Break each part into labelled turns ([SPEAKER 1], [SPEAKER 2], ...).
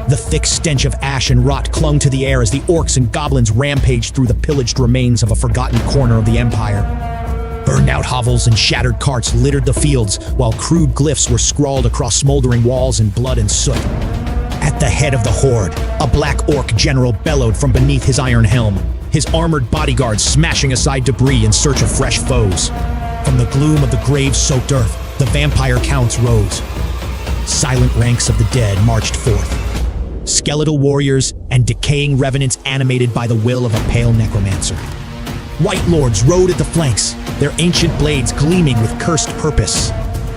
[SPEAKER 1] The thick stench of ash and rot clung to the air as the orcs and goblins rampaged through the pillaged remains of a forgotten corner of the empire. Burned-out hovels and shattered carts littered the fields, while crude glyphs were scrawled across smoldering walls in blood and soot. At the head of the horde, a black orc general bellowed from beneath his iron helm, his armored bodyguards smashing aside debris in search of fresh foes. From the gloom of the grave-soaked earth, the vampire counts rose. Silent ranks of the dead marched forth. Skeletal warriors and decaying revenants animated by the will of a pale necromancer. White lords rode at the flanks, their ancient blades gleaming with cursed purpose.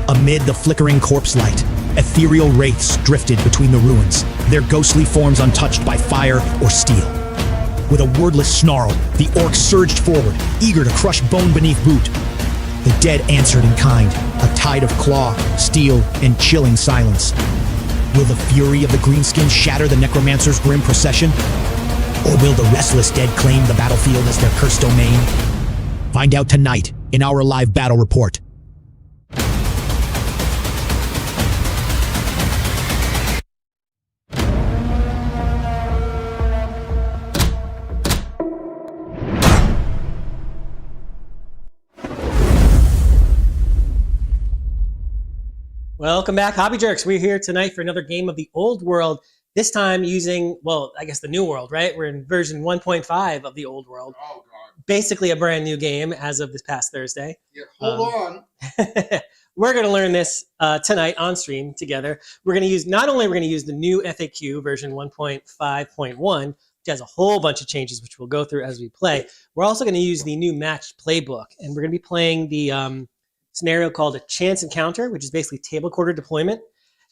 [SPEAKER 1] Amid the flickering corpse light, ethereal wraiths drifted between the ruins, their ghostly forms untouched by fire or steel. With a wordless snarl, the orcs surged forward, eager to crush bone beneath boot. The dead answered in kind, a tide of claw, steel, and chilling silence. Will the fury of the greenskins shatter the necromancer's grim procession? Or will the restless dead claim the battlefield as their cursed domain? Find out tonight in our live battle report.
[SPEAKER 2] Welcome back, Hobby Jerks. We're here tonight for another game of the Old World, this time using, well, I guess the New World, right? We're in version 1.5 of the Old World. Oh, God. Basically a brand new game as of this past Thursday.
[SPEAKER 3] Yeah, hold on.
[SPEAKER 2] We're going to learn this tonight on stream together. We're going to use, not only we're going to use the new FAQ version 1.5.1, which has a whole bunch of changes, which we'll go through as we play. We're also going to use the new matched playbook, and we're going to be playing the scenario called a chance encounter, which is basically table quarter deployment,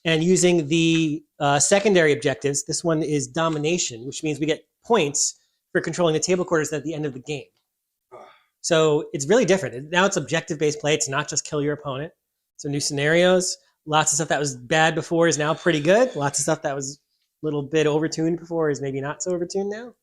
[SPEAKER 2] and using the secondary objectives. This one is domination, which means we get points for controlling the table quarters at the end of the game. So it's really different. Now it's objective-based play. It's not just kill your opponent. So new scenarios, lots of stuff that was bad before is now pretty good. Lots of stuff that was a little bit overtuned before is maybe not so overtuned now.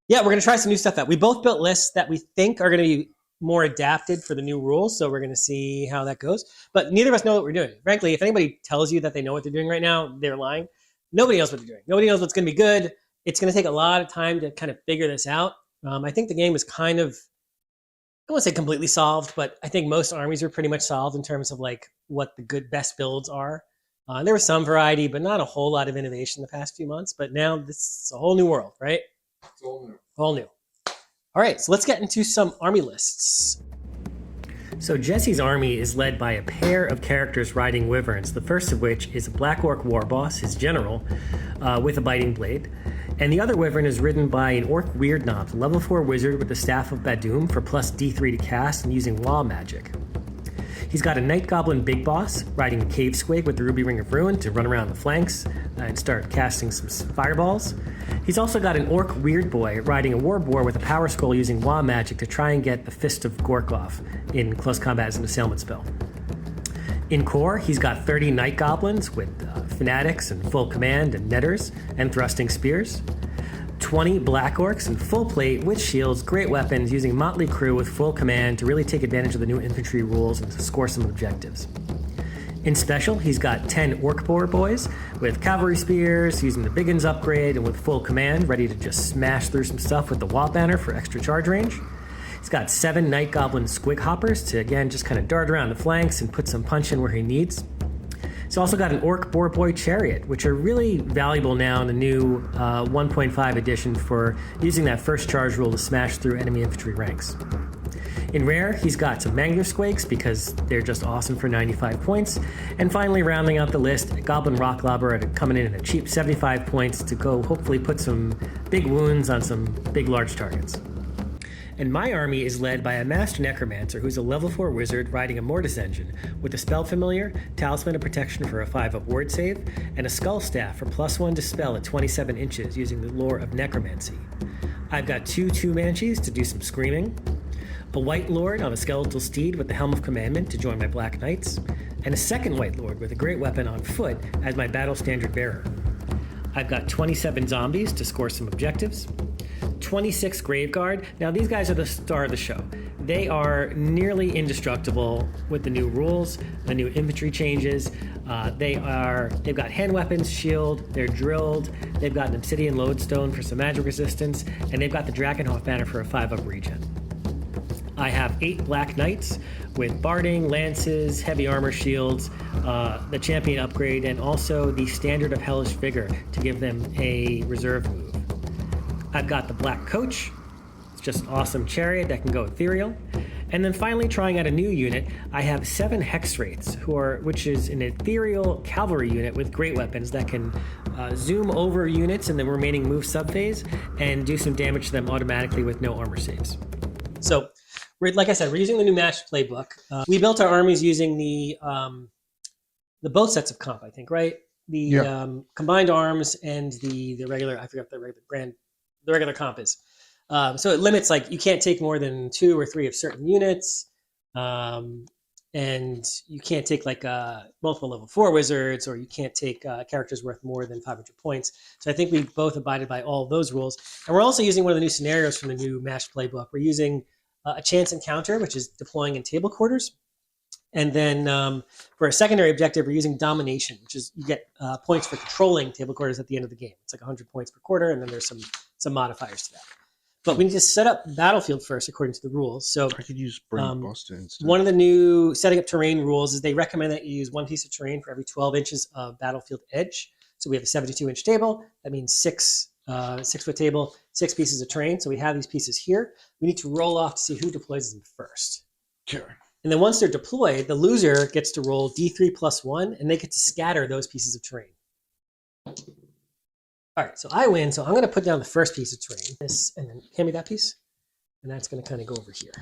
[SPEAKER 2] Yeah, we're going to try some new stuff out. We both built lists that we think are going to be more adapted for the new rules, so we're going to see how that goes. But neither of us know what we're doing. Frankly, if anybody tells you that they know what they're doing right now, they're lying. Nobody knows what they're doing. Nobody knows what's going to be good. It's going to take a lot of time to kind of figure this out. I think the game is kind of, I won't say completely solved, but I think most armies are pretty much solved in terms of like what the good best builds are. There was some variety, but not a whole lot of innovation the past few months. But now this is a whole new world, right?
[SPEAKER 3] It's all new.
[SPEAKER 2] All new. All right, so let's get into some army lists. So Jesse's army is led by a pair of characters riding wyverns, the first of which is a Black Orc war boss, his general, with a biting blade. And the other wyvern is ridden by an Orc Weird Knob, level 4 wizard with the Staff of Badum for plus D3 to cast and using law magic. He's got a Night Goblin Big Boss riding a Cave Squig with the Ruby Ring of Ruin to run around the flanks and start casting some fireballs. He's also got an Orc Weird Boy riding a War Boar with a Power Scroll using Law Magic to try and get the Fist of Gorkov in close combat as an assailment spell. In core, he's got 30 Night Goblins with Fanatics and Full Command and Netters and Thrusting Spears. 20 Black Orcs in full plate with shields, great weapons, using Motley Crew with full command to really take advantage of the new infantry rules and to score some objectives. In special, he's got 10 Orc Boar Boys with cavalry spears, using the Biggins upgrade and with full command, ready to just smash through some stuff with the Wall Banner for extra charge range. He's got 7 Night Goblin Squig Hoppers to, again, just kind of dart around the flanks and put some punch in where he needs. He's also got an Orc Boar Boy Chariot, which are really valuable now in the new 1.5 edition for using that first charge rule to smash through enemy infantry ranks. In rare, he's got some Mangler Squigs because they're just awesome for 95 points. And finally, rounding out the list, a Goblin Rock Lobber coming in at a cheap 75 points to go hopefully put some big wounds on some big large targets. And my army is led by a Master Necromancer who's a level 4 wizard riding a Mortis Engine with a Spell Familiar, Talisman of Protection for a 5-up ward save, and a Skull Staff for +1 to spell at 27 inches using the lore of Necromancy. I've got 2 Two-Banshees to do some screaming, a White Lord on a Skeletal Steed with the Helm of Commandment to join my Black Knights, and a second White Lord with a Great Weapon on foot as my Battle Standard Bearer. I've got 27 Zombies to score some objectives, 26 Graveguard. Now these guys are the star of the show. They are nearly indestructible with the new rules, the new infantry changes. They've got hand weapons, shield, they're drilled, they've got an obsidian lodestone for some magic resistance, and they've got the Drakenhof banner for a 5-up regen. I have 8 Black Knights with barding, lances, heavy armor shields, the champion upgrade, and also the standard of Hellish Vigor to give them a reserve move. I've got the Black Coach. It's just an awesome chariot that can go ethereal. And then finally, trying out a new unit, I have 7 Hexwraiths, which is an ethereal cavalry unit with great weapons that can zoom over units in the remaining move subphase and do some damage to them automatically with no armor saves. So, like I said, we're using the new Match playbook. We built our armies using the both sets of comp, I think, right? The combined arms and the regular. I forgot the regular comp is. So it limits, like, you can't take more than 2 or 3 of certain units, and you can't take like multiple level 4 wizards, or you can't take characters worth more than 500 points. So I think we both abided by all of those rules. And we're also using one of the new scenarios from the new Match playbook. We're using a chance encounter, which is deploying in table quarters. And then for a secondary objective, we're using domination, which is you get points for controlling table quarters at the end of the game. It's like 100 points per quarter, and then there's some modifiers to that. But we need to set up battlefield first according to the rules. So
[SPEAKER 4] I could use Brain Buster instead.
[SPEAKER 2] One of the new setting up terrain rules is they recommend that you use 1 piece of terrain for every 12 inches of battlefield edge. So we have a 72-inch table. That means 6-foot table, 6 pieces of terrain. So we have these pieces here. We need to roll off to see who deploys them first.
[SPEAKER 4] Sure.
[SPEAKER 2] And then once they're deployed, the loser gets to roll D3 plus 1, and they get to scatter those pieces of terrain. All right, so I win. So I'm going to put down the first piece of terrain. This, and then hand me that piece, and that's going to kind of go over here.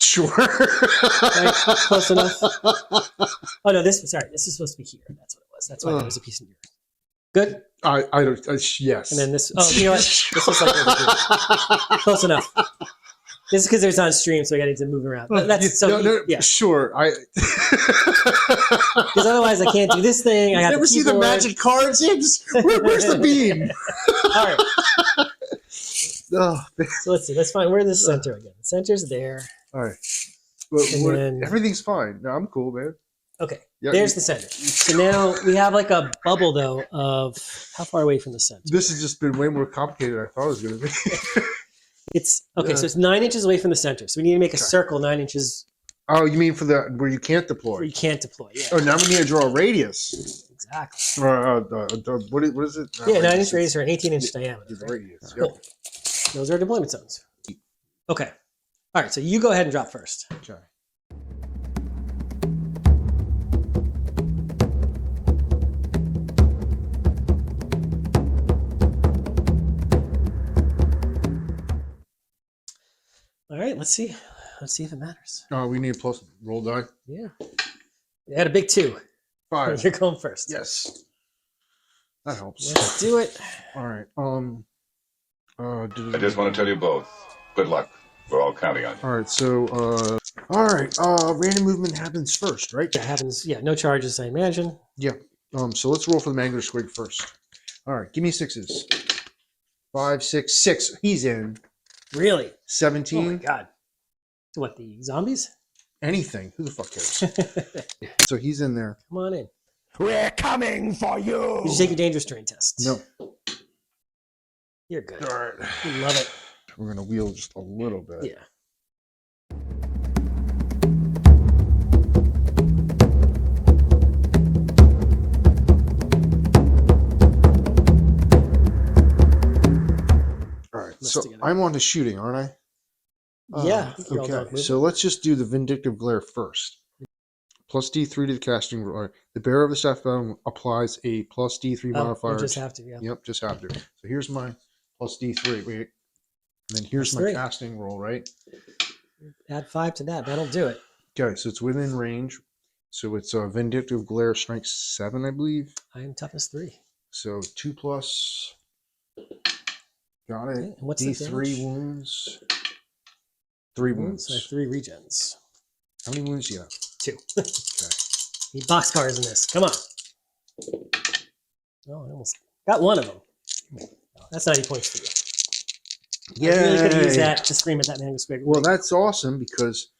[SPEAKER 4] Sure.
[SPEAKER 2] Right? Close enough. Oh no, this is supposed to be here. That's what it was. That's why there was a piece in here. Good.
[SPEAKER 4] I don't. Yes.
[SPEAKER 2] And then this. Oh, you know what? This is like over here. Close enough. This is because it's on stream, so I got to move around. But that's yeah.
[SPEAKER 4] Sure.
[SPEAKER 2] Because otherwise, I can't do this thing. I got
[SPEAKER 4] never see the magic cards. Where's the beam?
[SPEAKER 2] All right.
[SPEAKER 4] Oh,
[SPEAKER 2] so let's see. Let's find where's the center again. The center's there.
[SPEAKER 4] All right. Well,
[SPEAKER 2] then,
[SPEAKER 4] everything's fine. No, I'm cool, man.
[SPEAKER 2] Okay.
[SPEAKER 4] Yeah,
[SPEAKER 2] there's the center. So now we have like a bubble though of how far away from the center.
[SPEAKER 4] This has just been way more complicated than I thought it was going to be.
[SPEAKER 2] It's okay. So it's 9 inches away from the center. So we need to make a circle 9 inches.
[SPEAKER 4] Oh, you mean for where you can't deploy?
[SPEAKER 2] Where you can't deploy. Yeah.
[SPEAKER 4] Oh, now we need to draw a radius.
[SPEAKER 2] Exactly.
[SPEAKER 4] What is it?
[SPEAKER 2] Yeah, 9-inch radius or an 18-inch diameter.
[SPEAKER 4] Right? Radius.
[SPEAKER 2] Cool.
[SPEAKER 4] Yep.
[SPEAKER 2] Those are deployment zones. Okay. All right. So you go ahead and drop first.
[SPEAKER 4] Okay.
[SPEAKER 2] All right. Let's see. Let's see if it matters.
[SPEAKER 4] Oh, we need a plus roll die.
[SPEAKER 2] Yeah. You had a big 2.
[SPEAKER 4] 5.
[SPEAKER 2] You're going first.
[SPEAKER 4] Yes. That helps.
[SPEAKER 2] Let's do it.
[SPEAKER 4] All right.
[SPEAKER 5] I just want to tell you both, good luck. We're all counting on you.
[SPEAKER 4] All right. So, all right. Random movement happens first, right?
[SPEAKER 2] That happens. Yeah. No charges, I imagine.
[SPEAKER 4] Yeah. So let's roll for the Mangler Squig first. All right. Give me 6s. 5, 6, 6. He's in.
[SPEAKER 2] Really?
[SPEAKER 4] 17.
[SPEAKER 2] Oh my god. So what, the zombies?
[SPEAKER 4] Anything. Who the fuck cares? So he's in there.
[SPEAKER 2] Come on in.
[SPEAKER 1] We're coming for you.
[SPEAKER 2] Did you take your dangerous terrain test?
[SPEAKER 4] No.
[SPEAKER 2] You're good.
[SPEAKER 4] All right.
[SPEAKER 2] You love it.
[SPEAKER 4] We're going to wheel just a little bit.
[SPEAKER 2] Yeah.
[SPEAKER 4] All right. So I'm on to shooting, aren't I?
[SPEAKER 2] Yeah.
[SPEAKER 4] Okay. So let's just do the Vindictive Glare first. Plus D3 to the casting roll. The bearer of the staff battle applies a plus D3 modifier.
[SPEAKER 2] You just have to, yeah.
[SPEAKER 4] Yep, just have to. So here's my plus D3. Wait. And then here's
[SPEAKER 2] Plus
[SPEAKER 4] my
[SPEAKER 2] 3.
[SPEAKER 4] casting roll, right?
[SPEAKER 2] Add 5 to that. That'll do it.
[SPEAKER 4] Okay, so it's within range. So it's a Vindictive Glare strength 7, I believe.
[SPEAKER 2] I am toughness 3.
[SPEAKER 4] So 2 plus. Got it.
[SPEAKER 2] Okay, and what's the
[SPEAKER 4] D3
[SPEAKER 2] damage?
[SPEAKER 4] wounds. 3 wounds.
[SPEAKER 2] So I have 3 regens.
[SPEAKER 4] How many wounds do you have?
[SPEAKER 2] 2.
[SPEAKER 4] Okay.
[SPEAKER 2] Need boxcars in this. Come on. Oh, I almost got one of them. Oh, that's 90 points for you. I really could have used
[SPEAKER 4] Yay.
[SPEAKER 2] that to scream at that mango squig.
[SPEAKER 4] Well, that's awesome because,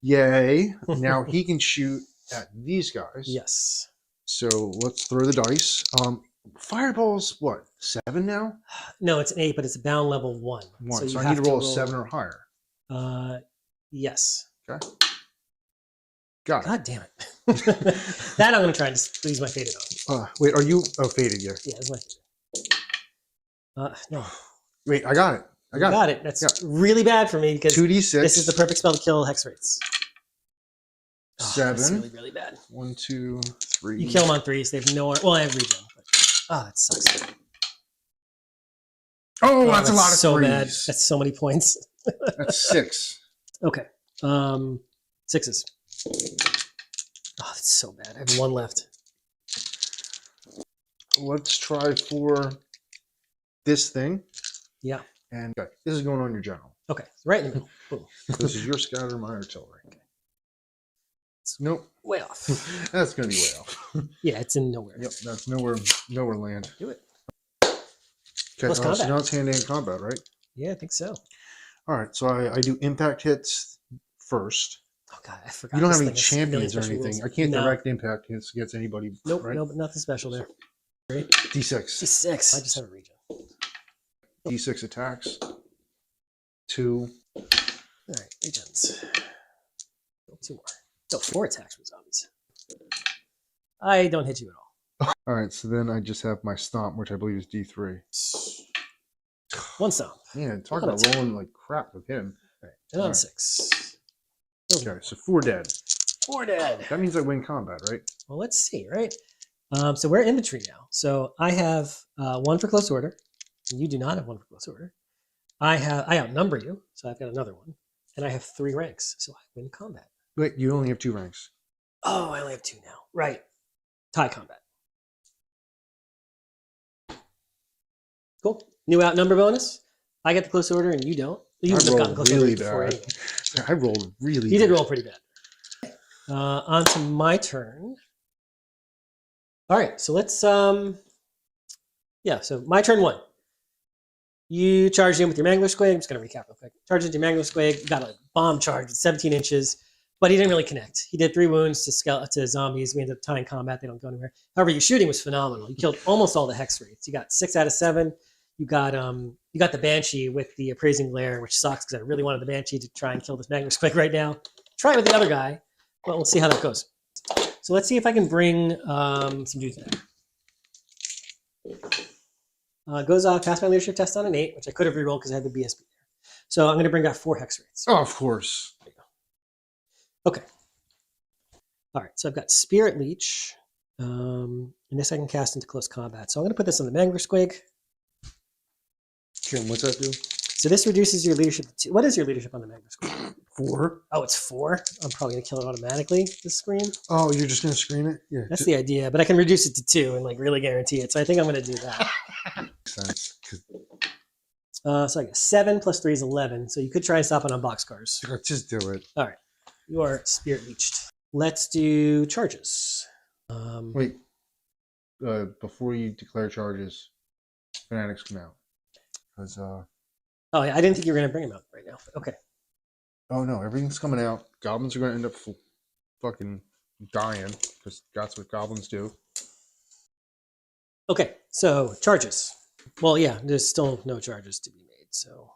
[SPEAKER 4] yay, now he can shoot at these guys.
[SPEAKER 2] Yes.
[SPEAKER 4] So let's throw the dice. Fireball's what, 7 now?
[SPEAKER 2] No, it's an 8, but it's a bound level 1.
[SPEAKER 4] 1. So
[SPEAKER 2] you
[SPEAKER 4] I
[SPEAKER 2] have
[SPEAKER 4] need to roll a 7 or higher.
[SPEAKER 2] Yes.
[SPEAKER 4] Okay. Got it.
[SPEAKER 2] God damn it. That I'm going to try and just use my faded on.
[SPEAKER 4] Wait, are you? Oh, faded, yeah.
[SPEAKER 2] Yeah, it's my faded. No.
[SPEAKER 4] Wait, I got it. I got it.
[SPEAKER 2] That's really bad for me because
[SPEAKER 4] 2d6.
[SPEAKER 2] this is the perfect spell to kill Hexwraiths.
[SPEAKER 4] 7.
[SPEAKER 2] That's really, really bad.
[SPEAKER 4] 1, 2, 3.
[SPEAKER 2] You kill them on 3s. They have nowhere. Well, I have regen. But, that sucks.
[SPEAKER 4] Oh, that's a lot of
[SPEAKER 2] so
[SPEAKER 4] 3s.
[SPEAKER 2] bad. That's so many points.
[SPEAKER 4] That's 6.
[SPEAKER 2] Okay. 6s. Oh, that's so bad. I have 1 left.
[SPEAKER 4] Let's try for this thing.
[SPEAKER 2] Yeah.
[SPEAKER 4] And this is going on your general.
[SPEAKER 2] Okay. Right in the middle. Boom.
[SPEAKER 4] This is your scatter, my artillery.
[SPEAKER 2] Okay.
[SPEAKER 4] Nope.
[SPEAKER 2] Way off.
[SPEAKER 4] That's going to be way off.
[SPEAKER 2] Yeah, it's in nowhere.
[SPEAKER 4] Yep, that's nowhere land.
[SPEAKER 2] Do it.
[SPEAKER 4] Okay,
[SPEAKER 2] Plus
[SPEAKER 4] so
[SPEAKER 2] combat.
[SPEAKER 4] now it's hand-to-hand combat, right?
[SPEAKER 2] Yeah, I think so.
[SPEAKER 4] All right, so I do impact hits first.
[SPEAKER 2] Oh god, I forgot.
[SPEAKER 4] You don't
[SPEAKER 2] this
[SPEAKER 4] have any
[SPEAKER 2] thing has a million
[SPEAKER 4] champions or
[SPEAKER 2] special
[SPEAKER 4] anything.
[SPEAKER 2] rules.
[SPEAKER 4] I can't
[SPEAKER 2] No.
[SPEAKER 4] direct impact hits against anybody.
[SPEAKER 2] Nope,
[SPEAKER 4] right?
[SPEAKER 2] nope, nothing special there. Right?
[SPEAKER 4] D6.
[SPEAKER 2] D6. I just have a region.
[SPEAKER 4] D6 attacks. 2.
[SPEAKER 2] All right, regions. 2 more. No, 4 attacks from zombies. I don't hit you at all.
[SPEAKER 4] All right, so then I just have my stomp, which I believe is D3.
[SPEAKER 2] 1 stomp.
[SPEAKER 4] Man, talk
[SPEAKER 2] Oh,
[SPEAKER 4] about
[SPEAKER 2] that's-
[SPEAKER 4] rolling like crap with him.
[SPEAKER 2] All right, and on
[SPEAKER 4] Alright.
[SPEAKER 2] 6.
[SPEAKER 4] Okay, so 4 dead.
[SPEAKER 2] 4 dead.
[SPEAKER 4] That means I win combat, right?
[SPEAKER 2] Well, let's see, right? So we're infantry now. So I have 1 for close order. And you do not have 1 for close order. I outnumber you, so I've got another 1. And I have 3 ranks, so I win combat.
[SPEAKER 4] Wait, you only have 2 ranks.
[SPEAKER 2] Oh, I only have 2 now. Right. Tie combat. Cool. New outnumber bonus. I get the close order and you don't. You wouldn't have gotten close order before anyway.
[SPEAKER 4] I rolled really
[SPEAKER 2] You did
[SPEAKER 4] bad.
[SPEAKER 2] roll pretty bad. On to my turn. All right, so let's so my turn 1. You charged in with your Mangler Squig. I'm just going to recap real quick. Charged into your Mangler Squig, got a bomb charge at 17 inches, but he didn't really connect. He did 3 wounds to zombies. We ended up tying combat. They don't go anywhere. However, your shooting was phenomenal. You killed almost all the Hexwraiths. You got 6 out of 7. You got the Banshee with the appraising glare, which sucks because I really wanted the Banshee to try and kill this Mangler Squig right now. Try it with the other guy, but we'll see how that goes. So let's see if I can bring some dudes back. Goes off, passed my leadership test on an 8, which I could have rerolled because I had the BSB there. So I'm going to bring back 4 Hexwraiths.
[SPEAKER 4] Oh, of course.
[SPEAKER 2] There you go. Okay. All right, so I've got Spirit Leech, and this I can cast into close combat. So I'm going to put this on the Mangler Squig.
[SPEAKER 4] Okay, what's that do?
[SPEAKER 2] So this reduces your leadership to 2. What is your leadership on the Mangler Squig?
[SPEAKER 4] 4.
[SPEAKER 2] Oh, it's 4? I'm probably going to kill it automatically, this scream.
[SPEAKER 4] Oh, you're just going to scream it? Yeah.
[SPEAKER 2] That's the idea, but I can reduce it to 2 and like really guarantee it. So I think I'm going to do that.
[SPEAKER 4] Makes sense. 'Cause-
[SPEAKER 2] So I got 7 plus 3 is 11. So you could try and stop it on boxcars.
[SPEAKER 4] Just do it.
[SPEAKER 2] All right. You are Spirit Leeched. Let's do charges.
[SPEAKER 4] Wait. Before you declare charges, Fanatics come out. Because,
[SPEAKER 2] Oh, yeah, I didn't think you were going to bring him out right now. But okay.
[SPEAKER 4] oh no, everything's coming out. Goblins are going to end up fucking dying. Because that's what goblins do.
[SPEAKER 2] Okay, so charges. Well, yeah, there's still no charges to be made. So,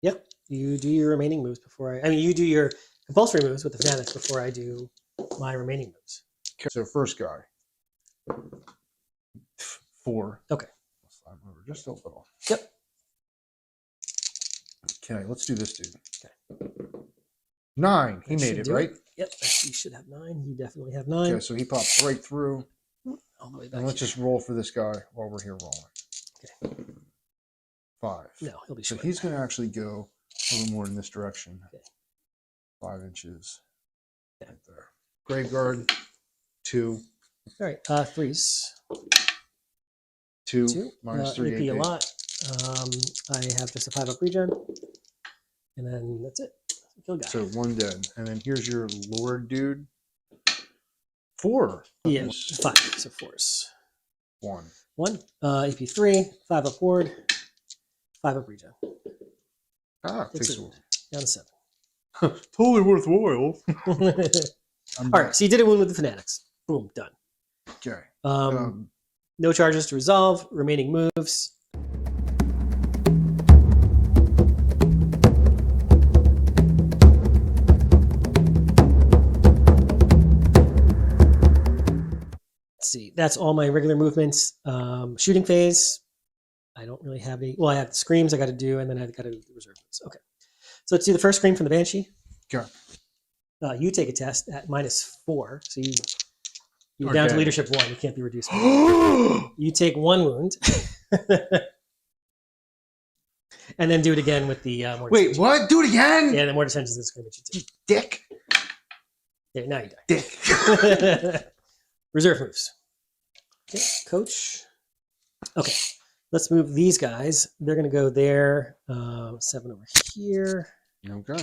[SPEAKER 2] yeah, you do your remaining moves before you do your compulsory moves with the Fanatics before I do my remaining moves.
[SPEAKER 4] Okay, so first guy. 4.
[SPEAKER 2] Okay.
[SPEAKER 4] Let's slide him over just a little.
[SPEAKER 2] Yep.
[SPEAKER 4] Okay, let's do this dude. Okay. 9. He
[SPEAKER 2] That
[SPEAKER 4] made
[SPEAKER 2] should
[SPEAKER 4] it,
[SPEAKER 2] do
[SPEAKER 4] right?
[SPEAKER 2] Yep, you should have 9. You definitely have 9.
[SPEAKER 4] Okay, so he popped right through.
[SPEAKER 2] All the way back
[SPEAKER 4] And let's
[SPEAKER 2] here.
[SPEAKER 4] just roll for this guy while we're here rolling.
[SPEAKER 2] Okay.
[SPEAKER 4] 5.
[SPEAKER 2] No, he'll be
[SPEAKER 4] So
[SPEAKER 2] short.
[SPEAKER 4] he's going to actually go a little more in this direction.
[SPEAKER 2] Okay.
[SPEAKER 4] 5 inches.
[SPEAKER 2] Okay.
[SPEAKER 4] Right there. Graveguard. 2.
[SPEAKER 2] All right, 3s.
[SPEAKER 4] 2.
[SPEAKER 2] 2.
[SPEAKER 4] Minus 3.
[SPEAKER 2] AP a
[SPEAKER 4] 8.
[SPEAKER 2] lot. I have just a 5-up regen. And then that's it. Kill guy.
[SPEAKER 4] So 1 dead. And then here's your Lord dude. 4.
[SPEAKER 2] Yeah, 5. So 4s.
[SPEAKER 4] 1.
[SPEAKER 2] 1. AP 3. 5-up ward. 5 up regen.
[SPEAKER 4] Ah,
[SPEAKER 2] Takes
[SPEAKER 4] takes
[SPEAKER 2] a
[SPEAKER 4] a
[SPEAKER 2] wound. Down to 7.
[SPEAKER 4] totally worthwhile.
[SPEAKER 2] All right, so you did a wound with the Fanatics. Boom, done.
[SPEAKER 4] Okay.
[SPEAKER 2] No charges to resolve. Remaining moves. Let's see. That's all my regular movements. Shooting phase. I don't really have any. Well, I have the screams I got to do, and then I got to do the reserve moves. Okay. So let's do the first scream from the Banshee.
[SPEAKER 4] Okay.
[SPEAKER 2] You take a test at -4, so you're down to
[SPEAKER 4] Okay.
[SPEAKER 2] leadership 1. You can't be reduced. You take 1 wound, and then do it again with the more.
[SPEAKER 4] Wait,
[SPEAKER 2] dissension.
[SPEAKER 4] what? Do it again?
[SPEAKER 2] Yeah, the more dissension is the scream that you take.
[SPEAKER 4] Dick.
[SPEAKER 2] Yeah, now you die.
[SPEAKER 4] Dick.
[SPEAKER 2] Reserve moves. Okay, coach. Okay, let's move these guys. They're going to go there. 7 over here,
[SPEAKER 4] Okay.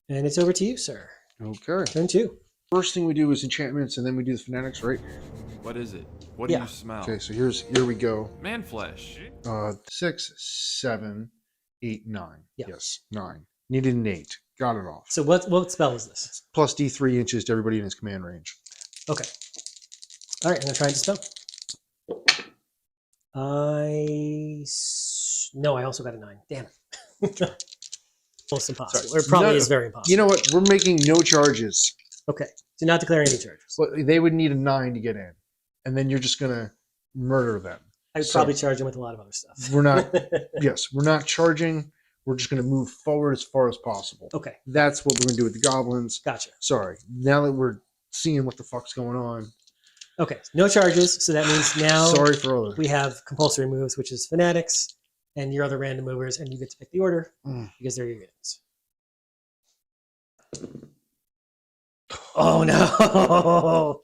[SPEAKER 2] and it's over to you, sir.
[SPEAKER 4] Okay.
[SPEAKER 2] Turn 2.
[SPEAKER 4] First thing we do is enchantments, and then we do the Fanatics, right?
[SPEAKER 6] What is it? What do
[SPEAKER 2] Yeah.
[SPEAKER 6] you smell?
[SPEAKER 4] Okay, so here we go.
[SPEAKER 6] Man flesh.
[SPEAKER 4] 6, 7, 8, 9.
[SPEAKER 2] Yeah.
[SPEAKER 4] Yes, 9. Needed an 8. Got it off.
[SPEAKER 2] So what spell is this?
[SPEAKER 4] Plus D3 inches to everybody in his command range.
[SPEAKER 2] Okay. All right, I'm going to try and dispel. No, I also got a 9. Damn it. Almost impossible.
[SPEAKER 4] Sorry.
[SPEAKER 2] Or probably
[SPEAKER 4] No,
[SPEAKER 2] is very impossible.
[SPEAKER 4] You know what? We're making no charges.
[SPEAKER 2] Okay. So not declaring any charges.
[SPEAKER 4] But they would need a 9 to get in. And then you're just going to murder them.
[SPEAKER 2] I would
[SPEAKER 4] So-
[SPEAKER 2] probably charge him with a lot of other stuff.
[SPEAKER 4] We're not, yes, we're not charging. We're just going to move forward as far as possible.
[SPEAKER 2] Okay.
[SPEAKER 4] That's what we're going to do with the goblins.
[SPEAKER 2] Gotcha.
[SPEAKER 4] Sorry. Now that we're seeing what the fuck's going on.
[SPEAKER 2] Okay. No charges. So that means now
[SPEAKER 4] Sorry for all
[SPEAKER 2] we have compulsory moves, which is Fanatics and your other random movers, and you get to pick the order because they're your units. Oh no!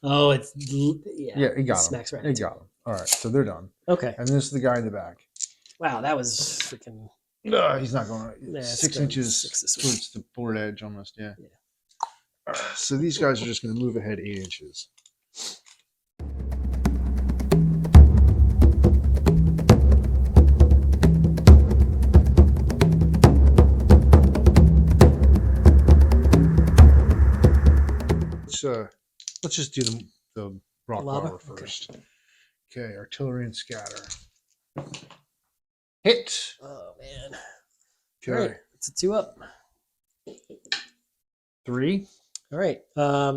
[SPEAKER 2] Oh, it's
[SPEAKER 4] Yeah, it got him.
[SPEAKER 2] smacks right
[SPEAKER 4] It
[SPEAKER 2] into
[SPEAKER 4] got him. All right, so they're done.
[SPEAKER 2] Okay.
[SPEAKER 4] And this is the guy in the back.
[SPEAKER 2] Wow, that was freaking.
[SPEAKER 4] He's not going
[SPEAKER 2] Nah, it's
[SPEAKER 4] 6
[SPEAKER 2] going
[SPEAKER 4] inches
[SPEAKER 2] 6 this way.
[SPEAKER 4] towards the board edge almost, yeah.
[SPEAKER 2] Yeah.
[SPEAKER 4] So these guys are just going to move ahead 8 inches. Let's just do the rock
[SPEAKER 2] Lava?
[SPEAKER 4] lava first. Okay, artillery and scatter. Hit.
[SPEAKER 2] Oh man!
[SPEAKER 4] Okay,
[SPEAKER 2] All right, it's a 2 up.
[SPEAKER 4] 3.
[SPEAKER 2] All right,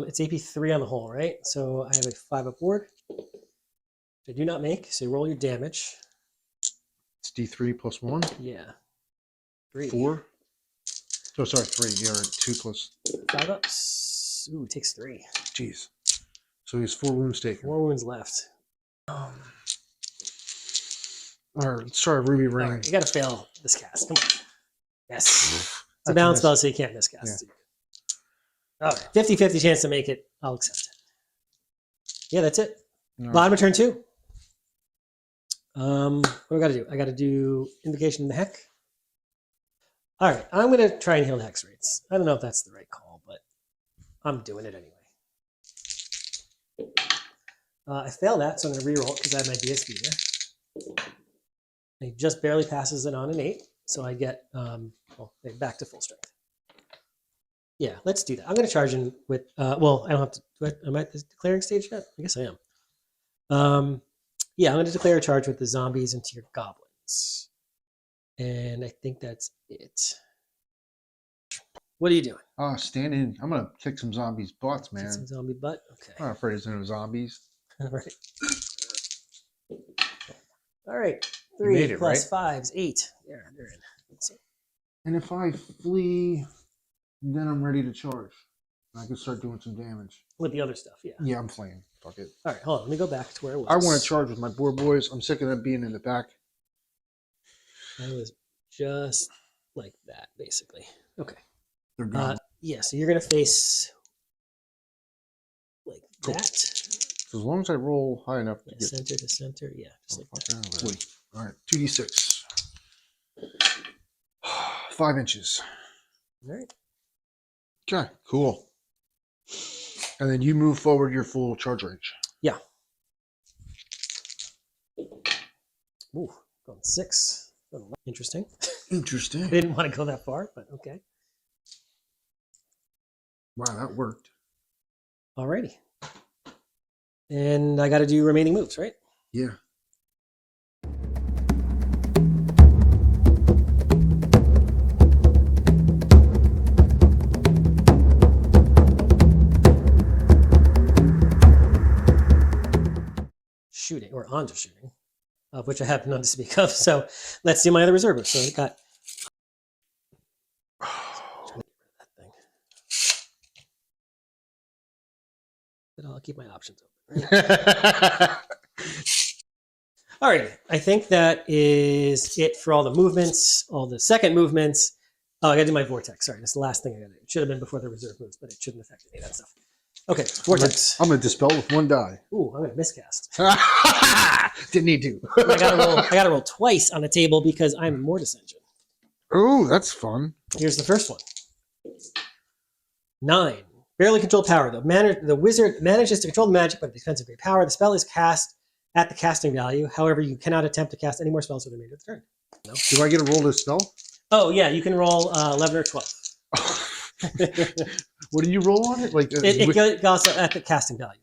[SPEAKER 2] it's AP 3 on the whole, right? So I have a 5 up board. I do not make, so roll your damage.
[SPEAKER 4] It's D3 plus 1.
[SPEAKER 2] Yeah. 3.
[SPEAKER 4] 4. Oh, sorry, 3. You're 2 plus.
[SPEAKER 2] 5 ups. Ooh, it takes 3.
[SPEAKER 4] Jeez. So he's 4 wounds taken.
[SPEAKER 2] 4 wounds left.
[SPEAKER 4] All right, let's try Ruby
[SPEAKER 2] All
[SPEAKER 4] Ring.
[SPEAKER 2] right, you got to fail this cast. Come on. Yes. It's a
[SPEAKER 4] That's
[SPEAKER 2] balance
[SPEAKER 4] a
[SPEAKER 2] spell,
[SPEAKER 4] miss.
[SPEAKER 2] so you can't miscast. All right, 50-50 chance to make it. I'll accept it. Yeah, that's it.
[SPEAKER 4] No.
[SPEAKER 2] Bottom of turn 2. What do I got to do? I got to do Invocation in the Heck. All right, I'm going to try and heal the Hexwraiths. I don't know if that's the right call, but I'm doing it anyway. I failed that, so I'm going to reroll it because I have my DSB there. He just barely passes it on an 8, so I get back to full strength. Yeah, let's do that. I'm going to charge in with, well, I don't have to, am I at the declaring stage yet? I guess I am. Yeah, I'm going to declare a charge with the zombies into your goblins. And I think that's it. What are you doing?
[SPEAKER 4] Oh, stand in. I'm going to kick some zombies' butts, man.
[SPEAKER 2] Kick some zombie butt? Okay.
[SPEAKER 4] I'm not afraid of no zombies.
[SPEAKER 2] All right. All right.
[SPEAKER 4] You
[SPEAKER 2] 3
[SPEAKER 4] made it,
[SPEAKER 2] plus 5 is 8. Yeah, they're in. Let's see.
[SPEAKER 4] And if I flee, then I'm ready to charge. I can start doing some damage.
[SPEAKER 2] With the other stuff, yeah.
[SPEAKER 4] Yeah, I'm fleeing. Fuck it.
[SPEAKER 2] All right, hold on. Let me go back to where it was.
[SPEAKER 4] I want to charge with my board boys. I'm sick of them being in the back.
[SPEAKER 2] I was just like that, basically. Okay.
[SPEAKER 4] They're gone.
[SPEAKER 2] Yeah, so you're going to face like
[SPEAKER 4] Cool.
[SPEAKER 2] that.
[SPEAKER 4] So as long as I roll high enough to
[SPEAKER 2] Yeah,
[SPEAKER 4] get.
[SPEAKER 2] center to center. Yeah, just
[SPEAKER 4] Oh,
[SPEAKER 2] like
[SPEAKER 4] fuck
[SPEAKER 2] that.
[SPEAKER 4] out of there. All right, 2d6. 5 inches.
[SPEAKER 2] All right.
[SPEAKER 4] Okay, cool. And then you move forward your full charge range.
[SPEAKER 2] Yeah. Ooh, Going 6. Interesting.
[SPEAKER 4] Interesting.
[SPEAKER 2] I didn't want to go that far, but okay.
[SPEAKER 4] Wow, that worked.
[SPEAKER 2] Alrighty. And I got to do remaining moves, right?
[SPEAKER 4] Yeah.
[SPEAKER 2] Shooting, or onto shooting, of which I have none to speak of. So let's see my other reserve moves. So I got. That thing. But I'll keep my options open. Right? All right, I think that is it for all the movements, all the second movements. Oh, I got to do my vortex. Sorry, that's the last thing I got to do. It should have been before the reserve moves, but it shouldn't affect any of that stuff. Okay, vortex.
[SPEAKER 4] I'm gonna dispel with 1 die.
[SPEAKER 2] Ooh, I'm gonna miscast.
[SPEAKER 4] Didn't need to.
[SPEAKER 2] I gotta roll twice on the table because I'm Mortis Engine.
[SPEAKER 4] Oh, that's fun.
[SPEAKER 2] Here's the first one. 9. Barely controlled power. The wizard manages to control the magic, but at the expense of great power. The spell is cast at the casting value. However, you cannot attempt to cast any more spells for the remainder of the turn. No.
[SPEAKER 4] Do I get a roll to spell?
[SPEAKER 2] Oh yeah, you can roll 11 or 12.
[SPEAKER 4] What do you roll on it? Like
[SPEAKER 2] It goes at the casting value.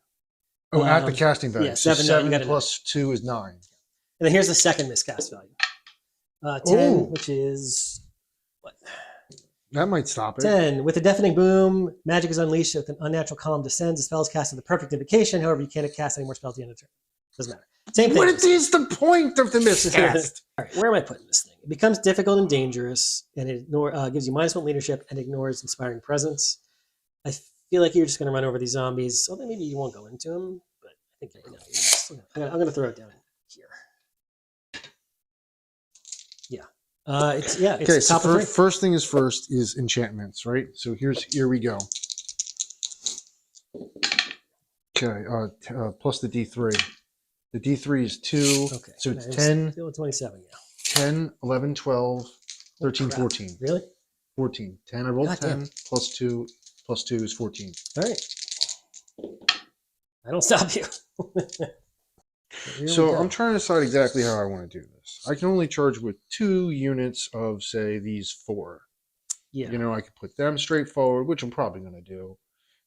[SPEAKER 4] at the casting value.
[SPEAKER 2] Yeah,
[SPEAKER 4] so
[SPEAKER 2] 7 you
[SPEAKER 4] plus 2 is 9.
[SPEAKER 2] And then here's the second miscast value. 10, which is what?
[SPEAKER 4] That might stop it.
[SPEAKER 2] 10. With a deafening boom, magic is unleashed with an unnatural column descends. The spell is cast at the perfect invocation. However, you can't cast any more spells at the end of the turn. Doesn't matter. Same thing.
[SPEAKER 4] What is the point of the miscast?
[SPEAKER 2] All right, where am I putting this thing? It becomes difficult and dangerous, and it gives you -1 leadership and ignores inspiring presence. I feel like you're just going to run over these zombies. Although maybe you won't go into them, but I think I'm going to throw it down here. Yeah. It's
[SPEAKER 4] Okay, so
[SPEAKER 2] top of 3.
[SPEAKER 4] first thing is first is enchantments, right? So here we go. Okay, plus the D3. The D3 is 2.
[SPEAKER 2] Okay.
[SPEAKER 4] So it's 10,
[SPEAKER 2] Still at 27, yeah.
[SPEAKER 4] 10, 11, 12, 13,
[SPEAKER 2] crap.
[SPEAKER 4] 14.
[SPEAKER 2] Really?
[SPEAKER 4] 14. 10, I rolled
[SPEAKER 2] God
[SPEAKER 4] 10,
[SPEAKER 2] damn.
[SPEAKER 4] plus 2 is 14.
[SPEAKER 2] All right. I don't stop you. Here
[SPEAKER 4] So
[SPEAKER 2] we go.
[SPEAKER 4] I'm trying to decide exactly how I want to do this. I can only charge with 2 units of, say, these 4.
[SPEAKER 2] Yeah.
[SPEAKER 4] You know, I could put them straight forward, which I'm probably going to do.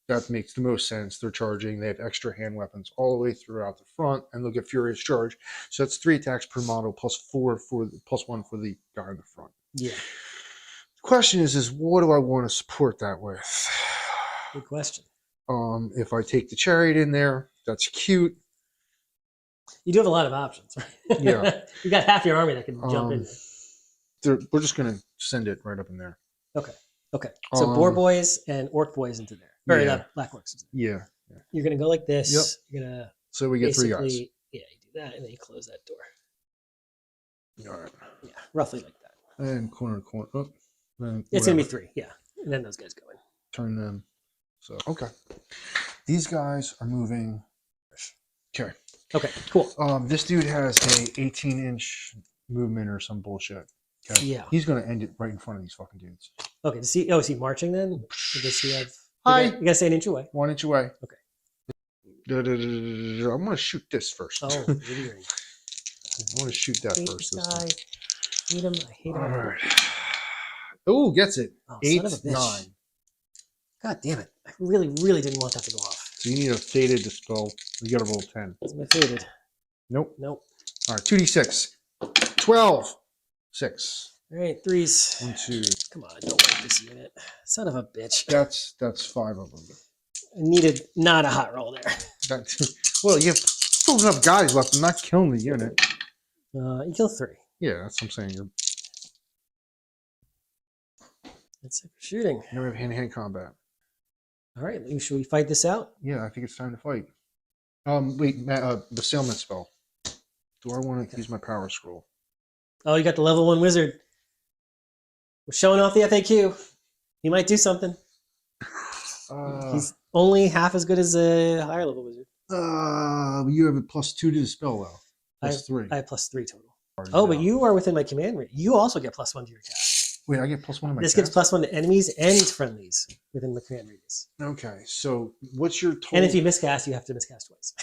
[SPEAKER 4] That makes the most sense. They're charging. They have extra hand weapons all the way throughout the front, and they'll get Furious Charge. So that's 3 attacks per model, plus 1 for the guy in the front.
[SPEAKER 2] Yeah.
[SPEAKER 4] The question is what do I want to support that with?
[SPEAKER 2] Good question.
[SPEAKER 4] If I take the chariot in there, that's cute.
[SPEAKER 2] You do have a lot of options, right?
[SPEAKER 4] Yeah.
[SPEAKER 2] You got half your army that can jump in there.
[SPEAKER 4] We're just going to send it right up in there.
[SPEAKER 2] Okay. So Boar Boys and Orc Boys into there. Or
[SPEAKER 4] Yeah.
[SPEAKER 2] Black Orcs into
[SPEAKER 4] Yeah.
[SPEAKER 2] there. You're going to go like this.
[SPEAKER 4] Yep.
[SPEAKER 2] You're going to
[SPEAKER 4] So we get 3 guys.
[SPEAKER 2] basically, yeah, you do that, and then you close that door.
[SPEAKER 4] All right.
[SPEAKER 2] Yeah, roughly like that.
[SPEAKER 4] And corner to corner. Oh, then
[SPEAKER 2] It's going to be
[SPEAKER 4] whatever.
[SPEAKER 2] 3, yeah. And then those guys go in.
[SPEAKER 4] Turn them. So, okay. These guys are moving. Okay.
[SPEAKER 2] Okay, cool.
[SPEAKER 4] This dude has a 18-inch movement or some bullshit. Okay.
[SPEAKER 2] Yeah.
[SPEAKER 4] He's going to end it right in front of these fucking dudes.
[SPEAKER 2] Okay, is he marching then? Or does he have...
[SPEAKER 4] Hi.
[SPEAKER 2] You got to stay an inch away.
[SPEAKER 4] 1 inch away.
[SPEAKER 2] Okay.
[SPEAKER 4] I'm going to shoot this first.
[SPEAKER 2] Oh, really?
[SPEAKER 4] I want to shoot that
[SPEAKER 2] I hate
[SPEAKER 4] first.
[SPEAKER 2] this
[SPEAKER 4] This
[SPEAKER 2] guy.
[SPEAKER 4] time.
[SPEAKER 2] I hate him. I hate him.
[SPEAKER 4] All right. Oh, gets it.
[SPEAKER 2] Oh,
[SPEAKER 4] 8,
[SPEAKER 2] son of a bitch.
[SPEAKER 4] 9.
[SPEAKER 2] God damn it. I really, really didn't want that to go off.
[SPEAKER 4] So you need a faded dispel. You got to roll 10.
[SPEAKER 2] That's my faded.
[SPEAKER 4] Nope.
[SPEAKER 2] Nope.
[SPEAKER 4] All right, 2d6. 12. 6.
[SPEAKER 2] All right, 3s.
[SPEAKER 4] 1, 2.
[SPEAKER 2] Come on, don't like this unit. Son of a bitch.
[SPEAKER 4] That's 5 of them.
[SPEAKER 2] I needed not a hot roll there.
[SPEAKER 4] Well, you have still enough guys left. I'm not killing the unit.
[SPEAKER 2] You kill 3.
[SPEAKER 4] Yeah, that's what I'm saying. You
[SPEAKER 2] That's it for shooting.
[SPEAKER 4] never have hand-to-hand combat.
[SPEAKER 2] All right, should we fight this out?
[SPEAKER 4] Yeah, I think it's time to fight. Wait, the Sailment spell. Do I want to use my power scroll?
[SPEAKER 2] Oh, you got the level 1 wizard. We're showing off the FAQ. He might do something. He's only half as good as a higher level wizard.
[SPEAKER 4] You have a +2 to the spell though. Plus 3.
[SPEAKER 2] I have +3 total. Oh, but you are within my command range. You also get +1 to your cast.
[SPEAKER 4] Wait, I get +1 to my
[SPEAKER 2] This
[SPEAKER 4] cast?
[SPEAKER 2] gives +1 to enemies and friendlies within the command radius.
[SPEAKER 4] Okay, so what's your total?
[SPEAKER 2] And if you miscast, you have to miscast twice.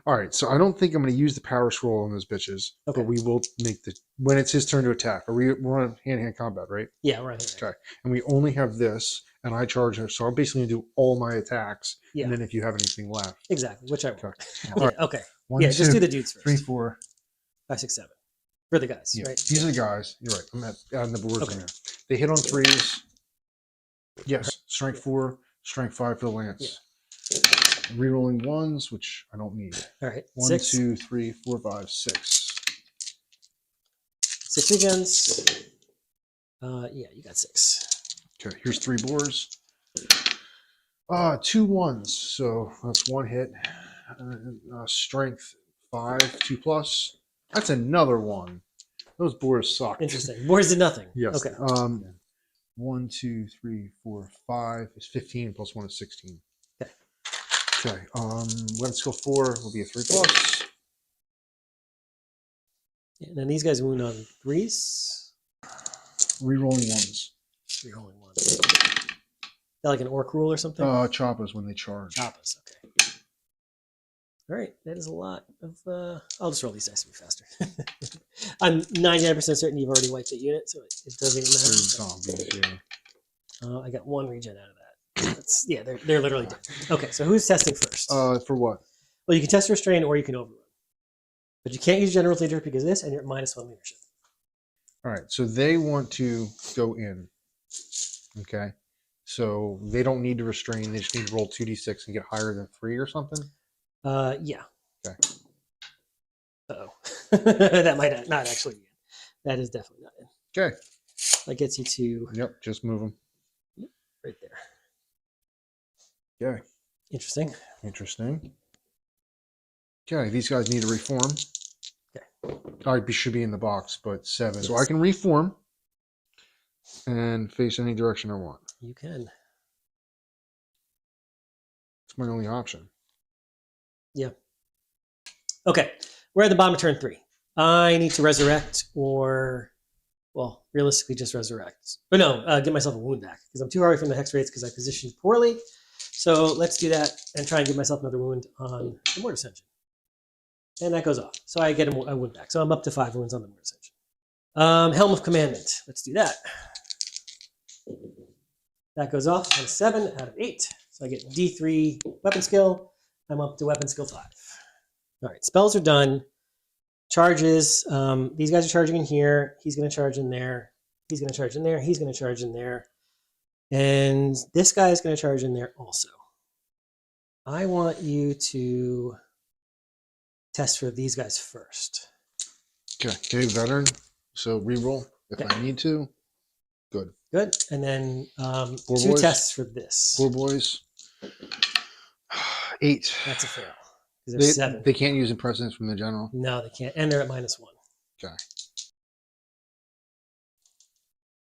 [SPEAKER 4] All right, so I don't think I'm going to use the power scroll on those bitches,
[SPEAKER 2] Okay.
[SPEAKER 4] but we will make the when it's his turn to attack. We're on hand-to-hand combat, right?
[SPEAKER 2] Yeah, we're on here.
[SPEAKER 4] Okay, and we only have this, and I charge her, so I'm basically going to do all my attacks,
[SPEAKER 2] Yeah.
[SPEAKER 4] and then if you have anything left.
[SPEAKER 2] Exactly, which I will.
[SPEAKER 4] Okay.
[SPEAKER 2] Yeah,
[SPEAKER 4] right.
[SPEAKER 2] okay.
[SPEAKER 4] 1,
[SPEAKER 2] Yeah, just
[SPEAKER 4] 2,
[SPEAKER 2] do the dudes first.
[SPEAKER 4] 3, 4.
[SPEAKER 2] 5, 6, 7. For the guys,
[SPEAKER 4] Yeah,
[SPEAKER 2] right?
[SPEAKER 4] these are the guys. You're right. I'm adding the boards
[SPEAKER 2] Okay.
[SPEAKER 4] in there. They hit on 3s. Yes, strength 4, strength 5 for the lance. Rerolling 1s, which I don't need.
[SPEAKER 2] All right.
[SPEAKER 4] 1,
[SPEAKER 2] 6.
[SPEAKER 4] 2, 3, 4, 5, 6.
[SPEAKER 2] 6 against. Yeah, you got 6.
[SPEAKER 4] Okay, here's 3 boars. 2 1s, so that's 1 hit. Strength 5, 2+. That's another 1. Those boars suck.
[SPEAKER 2] Interesting. Boars did nothing.
[SPEAKER 4] Yes.
[SPEAKER 2] Okay.
[SPEAKER 4] 1, 2, 3, 4, 5 is 15 plus 1 is 16.
[SPEAKER 2] Okay.
[SPEAKER 4] Okay. Weapon skill 4 will be a 3+.
[SPEAKER 2] And then these guys wound on 3s.
[SPEAKER 4] Rerolling 1s.
[SPEAKER 2] Rerolling 1s. That like an orc rule or something?
[SPEAKER 4] Choppas when they charge.
[SPEAKER 2] Choppas, okay. All right, that is a lot of. I'll just roll these dice to be faster. I'm 99% certain you've already wiped the unit, so it doesn't even
[SPEAKER 4] They're
[SPEAKER 2] matter.
[SPEAKER 4] zombies, yeah.
[SPEAKER 2] I got 1 regen out of that. That's, yeah, they're literally dead. Okay, so who's testing first?
[SPEAKER 4] For what?
[SPEAKER 2] Well, you can test restrain or you can overrun, but you can't use general leader because of this, and you're at -1 leadership.
[SPEAKER 4] All right, so they want to go in. Okay, so they don't need to restrain. They just need to roll 2d6 and get higher than 3 or something.
[SPEAKER 2] Yeah.
[SPEAKER 4] Okay.
[SPEAKER 2] Uh-oh. That might not actually be it. That is definitely not it.
[SPEAKER 4] Okay.
[SPEAKER 2] That gets you to
[SPEAKER 4] Yep, just move them.
[SPEAKER 2] right there.
[SPEAKER 4] Okay.
[SPEAKER 2] Interesting.
[SPEAKER 4] Interesting. Okay, these guys need to reform.
[SPEAKER 2] Okay.
[SPEAKER 4] I should be in the box, but 7. So
[SPEAKER 2] Yes.
[SPEAKER 4] I can reform and face any direction I want.
[SPEAKER 2] You can.
[SPEAKER 4] It's my only option.
[SPEAKER 2] Yeah. Okay. We're at the bottom of turn 3. I need to resurrect or, well, realistically just resurrect. But no, get myself a wound back because I'm too far away from the Hexwraiths because I positioned poorly. So let's do that and try and give myself another wound on the Mortar Ascension. And that goes off. So I get a wound back. So I'm up to 5 wounds on the Mortar Ascension. Helm of Commandment. Let's do that. That goes off on a 7 out of 8. So I get D3 weapon skill. I'm up to weapon skill 5. All right, spells are done. Charges. These guys are charging in here. He's going to charge in there. He's going to charge in there. He's going to charge in there. And this guy is going to charge in there also. I want you to test for these guys first.
[SPEAKER 4] Okay, okay, veteran. So reroll if
[SPEAKER 2] Okay.
[SPEAKER 4] I need to. Good.
[SPEAKER 2] Good. And then
[SPEAKER 4] 4
[SPEAKER 2] 2
[SPEAKER 4] boys.
[SPEAKER 2] tests for this.
[SPEAKER 4] 4 boys. 8.
[SPEAKER 2] That's a fail. Because there's 7.
[SPEAKER 4] They can't use impressiveness from the general.
[SPEAKER 2] No, they can't. And they're at -1.
[SPEAKER 4] Okay.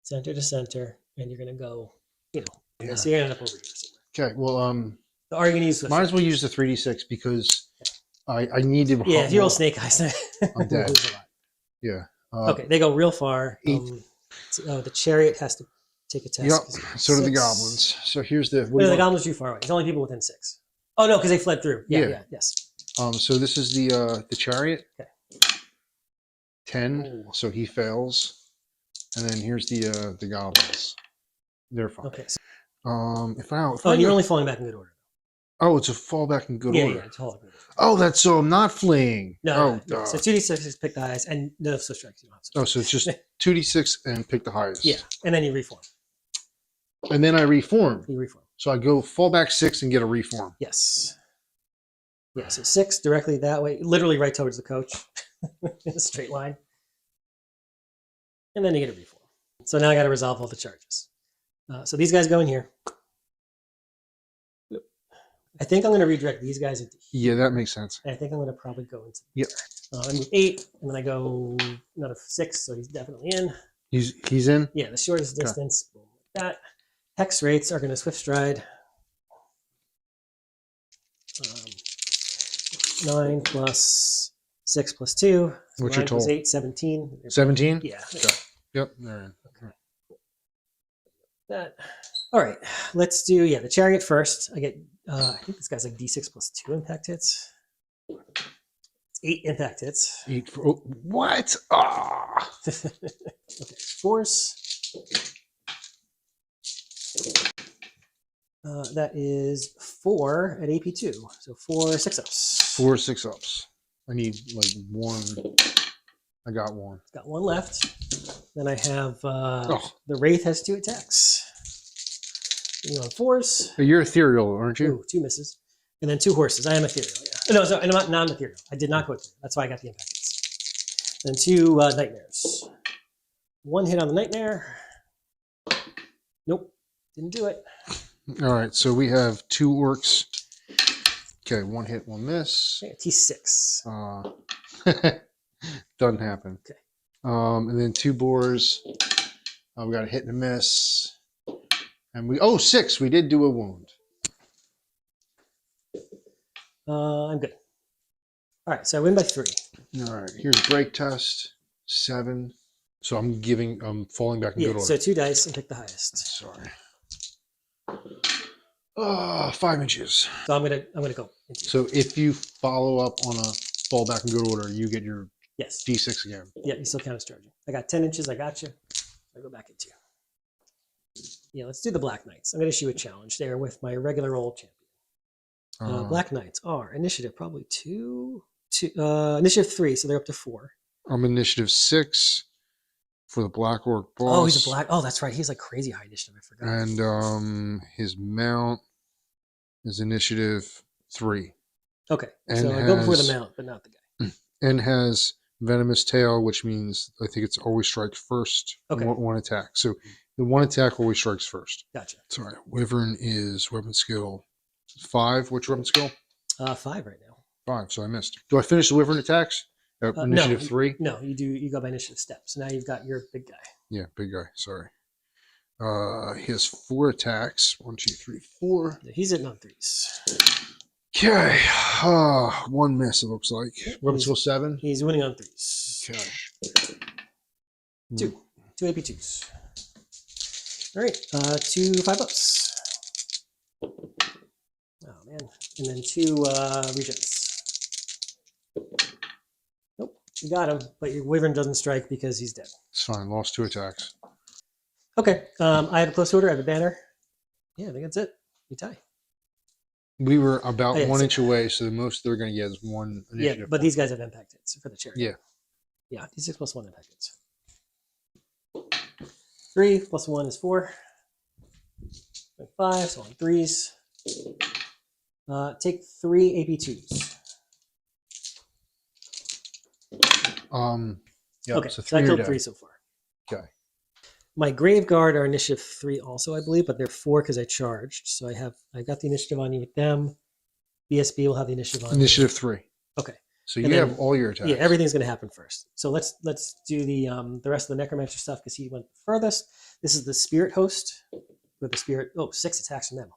[SPEAKER 2] Center to center. And you're going to go,
[SPEAKER 4] Yeah.
[SPEAKER 2] so you're going to end up over here somewhere.
[SPEAKER 4] Okay. Well,
[SPEAKER 2] So are you going to use
[SPEAKER 4] might as well use the 3d6 because I need to.
[SPEAKER 2] Yeah, if you roll snake eyes,
[SPEAKER 4] I'm dead.
[SPEAKER 2] lose a lot.
[SPEAKER 4] Yeah.
[SPEAKER 2] Okay, they go real far.
[SPEAKER 4] 8.
[SPEAKER 2] The chariot has to take a test.
[SPEAKER 4] Yep.
[SPEAKER 2] 'cause you're
[SPEAKER 4] So do the
[SPEAKER 2] 6.
[SPEAKER 4] goblins. So here's the.
[SPEAKER 2] No, the goblins are too far away. There's only people within 6. Oh no, because they fled through.
[SPEAKER 4] Yeah.
[SPEAKER 2] Yes.
[SPEAKER 4] So this is the chariot.
[SPEAKER 2] Okay.
[SPEAKER 4] 10.
[SPEAKER 2] Ooh.
[SPEAKER 4] So he fails, and then here's the goblins. They're fine.
[SPEAKER 2] Okay. So,
[SPEAKER 4] If I
[SPEAKER 2] and you're only falling back in good order.
[SPEAKER 4] oh, it's a fallback in good order.
[SPEAKER 2] Yeah, totally.
[SPEAKER 4] Oh, that's so I'm not fleeing.
[SPEAKER 2] No,
[SPEAKER 4] oh,
[SPEAKER 2] no. So 2d6 is pick the highest, and no so strikes. You don't have to.
[SPEAKER 4] oh, so it's just 2d6 and pick the highest.
[SPEAKER 2] Yeah, and then you reform.
[SPEAKER 4] And then I reform.
[SPEAKER 2] You reform.
[SPEAKER 4] So I go fallback 6 and get a reform.
[SPEAKER 2] Yes. Yeah, so 6 directly that way, literally right towards the coach in a straight line. And then you get a reform. So now I got to resolve all the charges. So these guys go in here. I think I'm going to redirect these guys into here.
[SPEAKER 4] Yeah, that makes sense.
[SPEAKER 2] And I think I'm going to probably go into
[SPEAKER 4] Yep.
[SPEAKER 2] I move 8, and then I go another 6, so he's definitely in.
[SPEAKER 4] He's in.
[SPEAKER 2] Yeah, the shortest
[SPEAKER 4] Okay.
[SPEAKER 2] distance. Boom, like that. Hexwraiths are going to swift stride. 9 plus 6 plus 2. So
[SPEAKER 4] What's your
[SPEAKER 2] 9 plus
[SPEAKER 4] total?
[SPEAKER 2] 8, 17.
[SPEAKER 4] 17.
[SPEAKER 2] Yeah.
[SPEAKER 4] Okay. Yep, they're in.
[SPEAKER 2] That. All right, let's do the chariot first. I get I think this guy's like d6 plus 2 impact hits. It's 8 impact hits.
[SPEAKER 4] 8 for, oh, what? Ah!
[SPEAKER 2] Okay, force. That is 4 at AP2. So 4 6-ups.
[SPEAKER 4] 4 6-ups. I need like 1. I got 1.
[SPEAKER 2] Got 1 left. Then I have
[SPEAKER 4] Oh.
[SPEAKER 2] the Wraith has 2 attacks. You on force.
[SPEAKER 4] But you're ethereal, aren't you?
[SPEAKER 2] Ooh, 2 misses. And then 2 horses. I am ethereal, yeah. No, sorry, I'm not non-ethereal. I did not go ethereal. That's why I got the impact hits. Then 2 nightmares. 1 hit on the nightmare. Nope, didn't do it.
[SPEAKER 4] All right, so we have 2 orcs. Okay, 1 hit, 1 miss.
[SPEAKER 2] Okay, T6.
[SPEAKER 4] Doesn't happen.
[SPEAKER 2] Okay.
[SPEAKER 4] And then 2 boars. We got a hit and a miss. And 6. We did do a wound.
[SPEAKER 2] I'm good. All right, so I win by 3.
[SPEAKER 4] All right, here's break test. 7. So I'm falling back in good order.
[SPEAKER 2] So 2 dice and pick the highest.
[SPEAKER 4] Sorry. 5 inches.
[SPEAKER 2] So I'm gonna go.
[SPEAKER 4] So if you follow up on a fall back in good order, you get your
[SPEAKER 2] Yes.
[SPEAKER 4] D6 again.
[SPEAKER 2] Yeah, you still count as charging. I got 10 inches. I got you. I go back into. Yeah, let's do the Black Knights. I'm gonna issue a challenge there with my regular old champion. Black Knights are initiative probably 2, initiative 3, so they're up to 4.
[SPEAKER 4] I'm initiative 6 for the Black Orc boss.
[SPEAKER 2] Oh, he's a black. Oh, that's right. He's like crazy high initiative. I forgot.
[SPEAKER 4] And his mount is initiative 3.
[SPEAKER 2] Okay,
[SPEAKER 4] and
[SPEAKER 2] so I go before the
[SPEAKER 4] has-
[SPEAKER 2] mount, but not the guy.
[SPEAKER 4] And has venomous tail, which means I think it's always strikes first.
[SPEAKER 2] Okay.
[SPEAKER 4] One attack. So the 1 attack always strikes first.
[SPEAKER 2] Gotcha.
[SPEAKER 4] Sorry. Wyvern is weapon skill 5. Which weapon skill?
[SPEAKER 2] 5 right now.
[SPEAKER 4] 5. So I missed. Do I finish the Wyvern attacks? Initiative 3?
[SPEAKER 2] No, you do. You go by initiative steps. So now you've got your big guy.
[SPEAKER 4] Yeah, big guy. Sorry. He has 4 attacks. 1, 2, 3, 4.
[SPEAKER 2] He's hitting on 3s.
[SPEAKER 4] Okay. 1 miss, it looks like. Weapon skill 7.
[SPEAKER 2] He's winning on 3s.
[SPEAKER 4] Okay.
[SPEAKER 2] 2 AP2s. All right, 2 5-ups. Oh man, and then 2 regens. Nope, you got him, but your Wyvern doesn't strike because he's dead.
[SPEAKER 4] It's fine. Lost 2 attacks.
[SPEAKER 2] Okay, I have a close order. I have a banner. Yeah, I think that's it. You tie.
[SPEAKER 4] We were about
[SPEAKER 2] Oh, yeah,
[SPEAKER 4] 1
[SPEAKER 2] so-
[SPEAKER 4] inch away, so the most they're going to get is 1 initiative.
[SPEAKER 2] Yeah, but these guys have impact hits for the charity.
[SPEAKER 4] Yeah.
[SPEAKER 2] Yeah, D6 plus 1 impact hits. 3 plus 1 is 4. 5, so on 3s. Take 3 AP2s.
[SPEAKER 4] Yeah,
[SPEAKER 2] Okay,
[SPEAKER 4] so
[SPEAKER 2] so I
[SPEAKER 4] 3 are
[SPEAKER 2] killed
[SPEAKER 4] dead.
[SPEAKER 2] 3 so far.
[SPEAKER 4] Okay.
[SPEAKER 2] My Grave Guard are initiative 3 also, I believe, but they're 4 because I charged. So I got the initiative on you with them. BSB will have the initiative on
[SPEAKER 4] Initiative 3.
[SPEAKER 2] Okay.
[SPEAKER 4] So you
[SPEAKER 2] And then-
[SPEAKER 4] have all your attacks.
[SPEAKER 2] Yeah, everything's going to happen first. So let's do the rest of the necromancer stuff because he went furthest. This is the spirit host with the spirit. 6 attacks from them.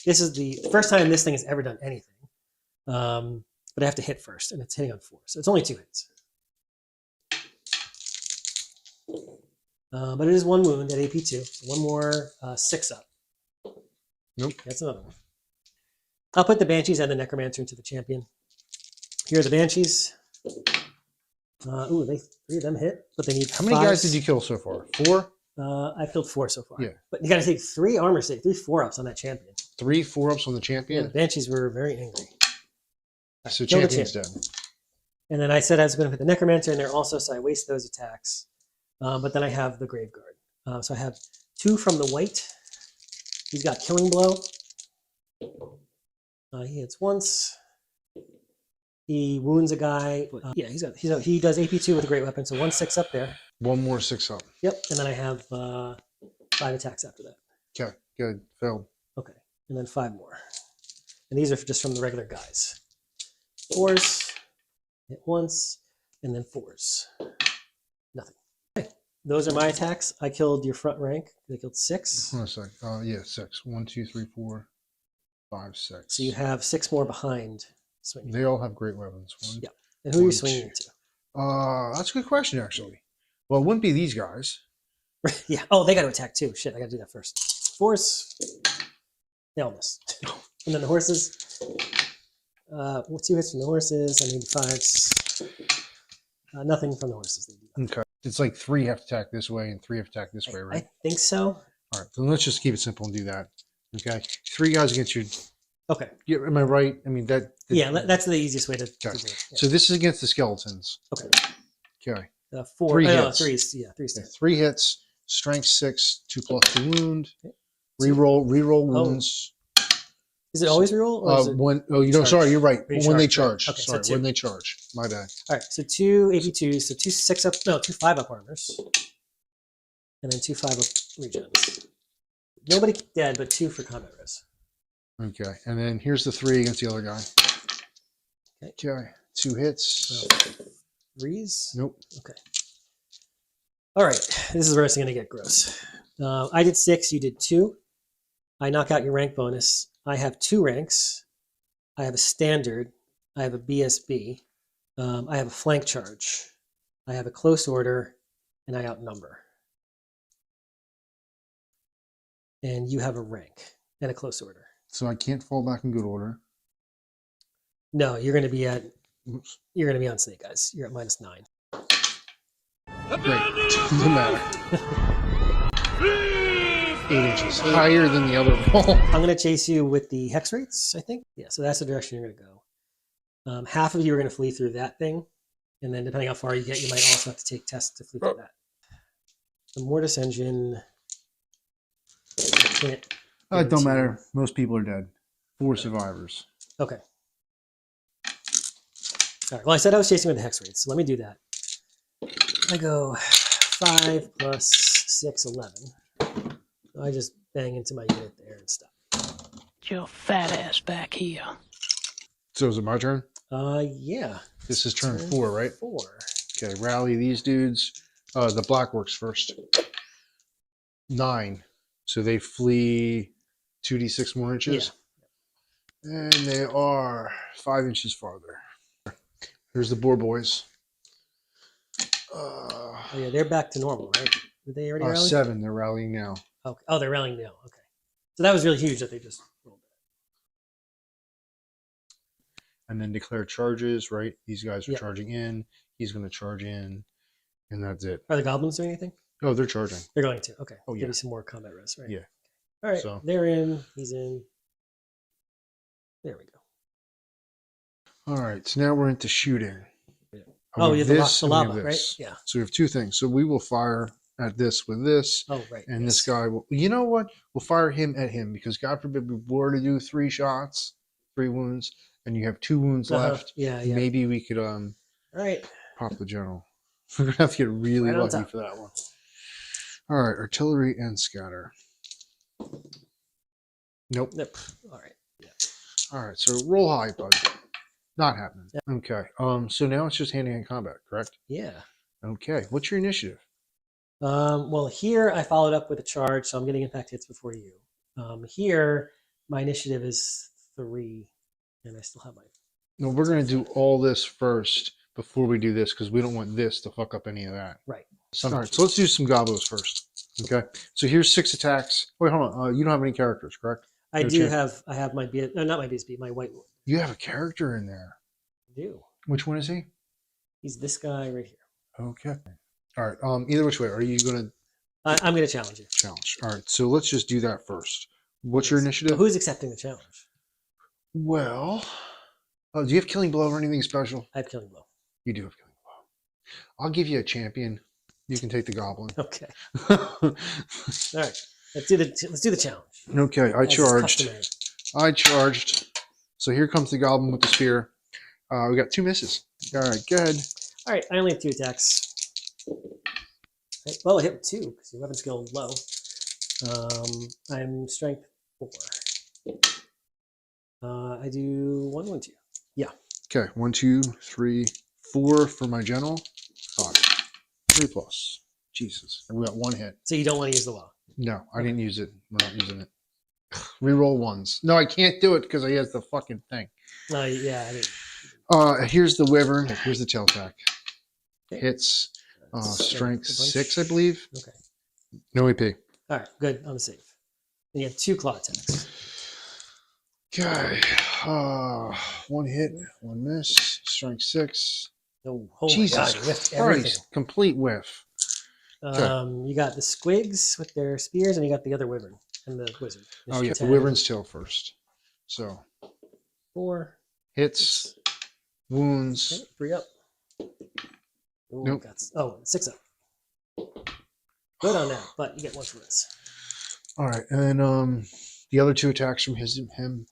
[SPEAKER 2] This is the first time this thing has ever done anything. But I have to hit first, and it's hitting on 4, so it's only 2 hits. But it is 1 wound at AP2. So 1 more 6-up.
[SPEAKER 4] Nope.
[SPEAKER 2] That's another one. I'll put the banshees and the necromancer into the champion. Here are the banshees. 3 of them hit, but they need.
[SPEAKER 4] How many guys did you kill so far? 4?
[SPEAKER 2] I've killed 4 so far.
[SPEAKER 4] Yeah.
[SPEAKER 2] But you got to take 3 armor save, 3 4-ups on that champion.
[SPEAKER 4] 3 4-ups on the
[SPEAKER 2] Yeah,
[SPEAKER 4] champion?
[SPEAKER 2] the banshees were very angry.
[SPEAKER 4] So
[SPEAKER 2] kill the
[SPEAKER 4] champion's
[SPEAKER 2] champ.
[SPEAKER 4] dead.
[SPEAKER 2] And then I said I was going to put the necromancer in there also, so I waste those attacks. But then I have the grave guard. So I have 2 from the white. He's got killing blow. He hits once. He wounds a guy. He does AP2 with a great weapon, so 1 6 up there.
[SPEAKER 4] 1 more 6-up.
[SPEAKER 2] Yep, and then I have 5 attacks after that.
[SPEAKER 4] Okay, good. Failed.
[SPEAKER 2] Okay, and then 5 more. And these are just from the regular guys. 4s, hit once, and then 4s. Nothing. Okay, those are my attacks. I killed your front rank. They killed 6.
[SPEAKER 4] Hold on a sec. Yeah, 6. 1, 2, 3, 4, 5, 6.
[SPEAKER 2] So you have 6 more behind swinging.
[SPEAKER 4] They all have great weapons.
[SPEAKER 2] Yeah. And who are you
[SPEAKER 4] 1,
[SPEAKER 2] swinging
[SPEAKER 4] 2.
[SPEAKER 2] into?
[SPEAKER 4] That's a good question, actually. Well, it wouldn't be these guys.
[SPEAKER 2] Yeah. Oh, they got to attack too. Shit, I got to do that first. Force. They all missed. And then the horses. well, 2 hits from the horses. I need 5s. Nothing from the horses. They do that.
[SPEAKER 4] Okay. It's like 3 have to attack this way and 3 have to attack this way, right?
[SPEAKER 2] I think so.
[SPEAKER 4] All right. Then let's just keep it simple and do that. Okay. 3 guys against you.
[SPEAKER 2] Okay.
[SPEAKER 4] Yeah, am I right? I mean,
[SPEAKER 2] Yeah, that's the easiest way to do
[SPEAKER 4] Okay.
[SPEAKER 2] it. Yeah.
[SPEAKER 4] So this is against the skeletons.
[SPEAKER 2] Okay.
[SPEAKER 4] Okay.
[SPEAKER 2] 4.
[SPEAKER 4] 3
[SPEAKER 2] no,
[SPEAKER 4] hits.
[SPEAKER 2] 3s. Yeah, 3
[SPEAKER 4] Yeah,
[SPEAKER 2] stands.
[SPEAKER 4] 3 hits, strength 6, 2 + 2 wound.
[SPEAKER 2] Okay.
[SPEAKER 4] Reroll
[SPEAKER 2] Oh.
[SPEAKER 4] wounds.
[SPEAKER 2] Is it always reroll? Or is it...
[SPEAKER 4] Charge? Sorry, you're right.
[SPEAKER 2] Or you
[SPEAKER 4] When they
[SPEAKER 2] charge,
[SPEAKER 4] charge.
[SPEAKER 2] right. Okay, so
[SPEAKER 4] Sorry,
[SPEAKER 2] 2.
[SPEAKER 4] when they charge. My bad.
[SPEAKER 2] All right, so 2 AP2s, so 2 6-up, no, 2 5-up armors, and then 2 5-up regens. Nobody dead, but 2 for combat res.
[SPEAKER 4] Okay, and then here's the 3 against the other guy. Okay, 2 hits.
[SPEAKER 2] 3s?
[SPEAKER 4] Nope.
[SPEAKER 2] Okay. All right, this is where it's going to get gross. I did 6, you did 2. I knock out your rank bonus. I have 2 ranks. I have a standard. I have a BSB. I have a flank charge. I have a close order, and I outnumber. And you have a rank and a close order.
[SPEAKER 4] So I can't fall back in good order.
[SPEAKER 2] No, you're going to be at.
[SPEAKER 4] Oops.
[SPEAKER 2] You're going to be on Snake Eyes. You're at -9.
[SPEAKER 4] Great. Doesn't matter. 8 inches higher than the other ball.
[SPEAKER 2] I'm going to chase you with the Hexwraiths, I think. Yeah, so that's the direction you're going to go. Half of you are going to flee through that thing, and then depending how far you get, you might also have to take tests to flee through that. The Mortis engine. Can't.
[SPEAKER 4] It don't matter. Most people are dead. 4 survivors.
[SPEAKER 2] Okay. All right. Well, I said I was chasing with the Hexwraiths, so let me do that. I go 5 + 6, 11. I just bang into my unit there and stop.
[SPEAKER 7] Get your fat ass back here.
[SPEAKER 4] So is it my turn?
[SPEAKER 2] Yeah.
[SPEAKER 4] This is turn 4, right?
[SPEAKER 2] 4.
[SPEAKER 4] Okay, rally these dudes. The black works first. 9. So they flee 2d6 more inches. Yeah. And they are 5 inches farther. Here's the boar boys.
[SPEAKER 2] Oh yeah, they're back to normal, right? Did they already rally?
[SPEAKER 4] 7. They're rallying now.
[SPEAKER 2] Okay. Oh, they're rallying now. Okay. So that was really huge that they just rolled that.
[SPEAKER 4] And then declare charges, right? These guys are
[SPEAKER 2] Yep.
[SPEAKER 4] charging in. He's going to charge in. And that's it.
[SPEAKER 2] Are the goblins doing anything?
[SPEAKER 4] Oh, they're charging.
[SPEAKER 2] They're going to. Okay.
[SPEAKER 4] Oh, yeah.
[SPEAKER 2] Give me some more combat res, right?
[SPEAKER 4] Yeah.
[SPEAKER 2] All right.
[SPEAKER 4] So-
[SPEAKER 2] They're in. He's in. There we go.
[SPEAKER 4] All right. So now we're into shooting.
[SPEAKER 2] Yeah.
[SPEAKER 4] We
[SPEAKER 2] Oh,
[SPEAKER 4] have
[SPEAKER 2] you have
[SPEAKER 4] this
[SPEAKER 2] the
[SPEAKER 4] and we have
[SPEAKER 2] lava, right?
[SPEAKER 4] this.
[SPEAKER 2] Yeah.
[SPEAKER 4] So we have 2 things. So we will fire at this with this.
[SPEAKER 2] Oh, right.
[SPEAKER 4] And
[SPEAKER 2] yes.
[SPEAKER 4] this guy will, you know what? We'll fire him at him because God forbid we were to do 3 shots, 3 wounds, and you have 2 wounds left.
[SPEAKER 2] Yeah, yeah.
[SPEAKER 4] Maybe we could
[SPEAKER 2] All right.
[SPEAKER 4] pop the general. We're gonna have to get really
[SPEAKER 2] Right on
[SPEAKER 4] lucky
[SPEAKER 2] top.
[SPEAKER 4] for that one. All right, artillery and scatter. Nope.
[SPEAKER 2] Nope. All right. Yeah.
[SPEAKER 4] All right, so roll high, bud. Not happening. Okay. So now it's just hand-to-hand combat, correct?
[SPEAKER 2] Yeah.
[SPEAKER 4] Okay. What's your initiative?
[SPEAKER 2] Well, here I followed up with a charge, so I'm getting impact hits before you. Here, my initiative is 3, and I still have my.
[SPEAKER 4] No, we're gonna do all this first before we do this because we don't want this to fuck up any of that.
[SPEAKER 2] Right.
[SPEAKER 4] All right, so let's do some goblins first. Okay. So here's 6 attacks. Wait, hold on. You don't have any characters, correct?
[SPEAKER 2] I
[SPEAKER 4] No
[SPEAKER 2] do
[SPEAKER 4] chance.
[SPEAKER 2] have. I have my no, not my BSB. My white one.
[SPEAKER 4] You have a character in there.
[SPEAKER 2] I do.
[SPEAKER 4] Which one is he?
[SPEAKER 2] He's this guy right here.
[SPEAKER 4] Okay. All right. Either which way, are you gonna
[SPEAKER 2] I'm going to challenge you.
[SPEAKER 4] challenge? All right. So let's just do that first. What's your
[SPEAKER 2] So
[SPEAKER 4] initiative?
[SPEAKER 2] who's accepting the challenge?
[SPEAKER 4] Well, do you have killing blow or anything special?
[SPEAKER 2] I have killing blow.
[SPEAKER 4] You do have killing blow. I'll give you a champion. You can take the goblin.
[SPEAKER 2] Okay. All right. Let's do the challenge.
[SPEAKER 4] Okay, I
[SPEAKER 2] As is
[SPEAKER 4] charged.
[SPEAKER 2] customary.
[SPEAKER 4] I charged. So here comes the goblin with the spear. We got 2 misses. All right, good.
[SPEAKER 2] All right. I only have 2 attacks. Right, well, I hit with 2 because your weapon skill is low. I'm strength 4. I do 1, 1, 2. Yeah.
[SPEAKER 4] Okay, 1, 2, 3, 4 for my general. 5. 3 plus. Jesus. And we got 1 hit.
[SPEAKER 2] So you don't want to use the law.
[SPEAKER 4] No, I didn't use it. We're not using it. Reroll 1s. No, I can't do it because I has the fucking thing.
[SPEAKER 2] Yeah. I mean,
[SPEAKER 4] Here's the wyvern. Here's the tail attack.
[SPEAKER 2] Okay.
[SPEAKER 4] Hits. Strength
[SPEAKER 2] a bunch.
[SPEAKER 4] 6, I believe.
[SPEAKER 2] Okay.
[SPEAKER 4] No AP.
[SPEAKER 2] All right. Good. I'm safe. And you have 2 claw attacks.
[SPEAKER 4] Okay. One hit, one miss. Strength 6.
[SPEAKER 2] Oh, my
[SPEAKER 4] Jesus
[SPEAKER 2] God, you whiffed everything.
[SPEAKER 4] Christ. Complete whiff.
[SPEAKER 2] You got the Squigs with their spears, and you got the other wyvern and the wizard.
[SPEAKER 4] Oh, yeah. The
[SPEAKER 2] 10,
[SPEAKER 4] wyvern's tail first. So
[SPEAKER 2] 4
[SPEAKER 4] hits, wounds.
[SPEAKER 2] Okay, 3 up. Ooh,
[SPEAKER 4] Nope.
[SPEAKER 2] 6 up. Good on that, but you get 1 for this.
[SPEAKER 4] All right. And then the other 2 attacks from him.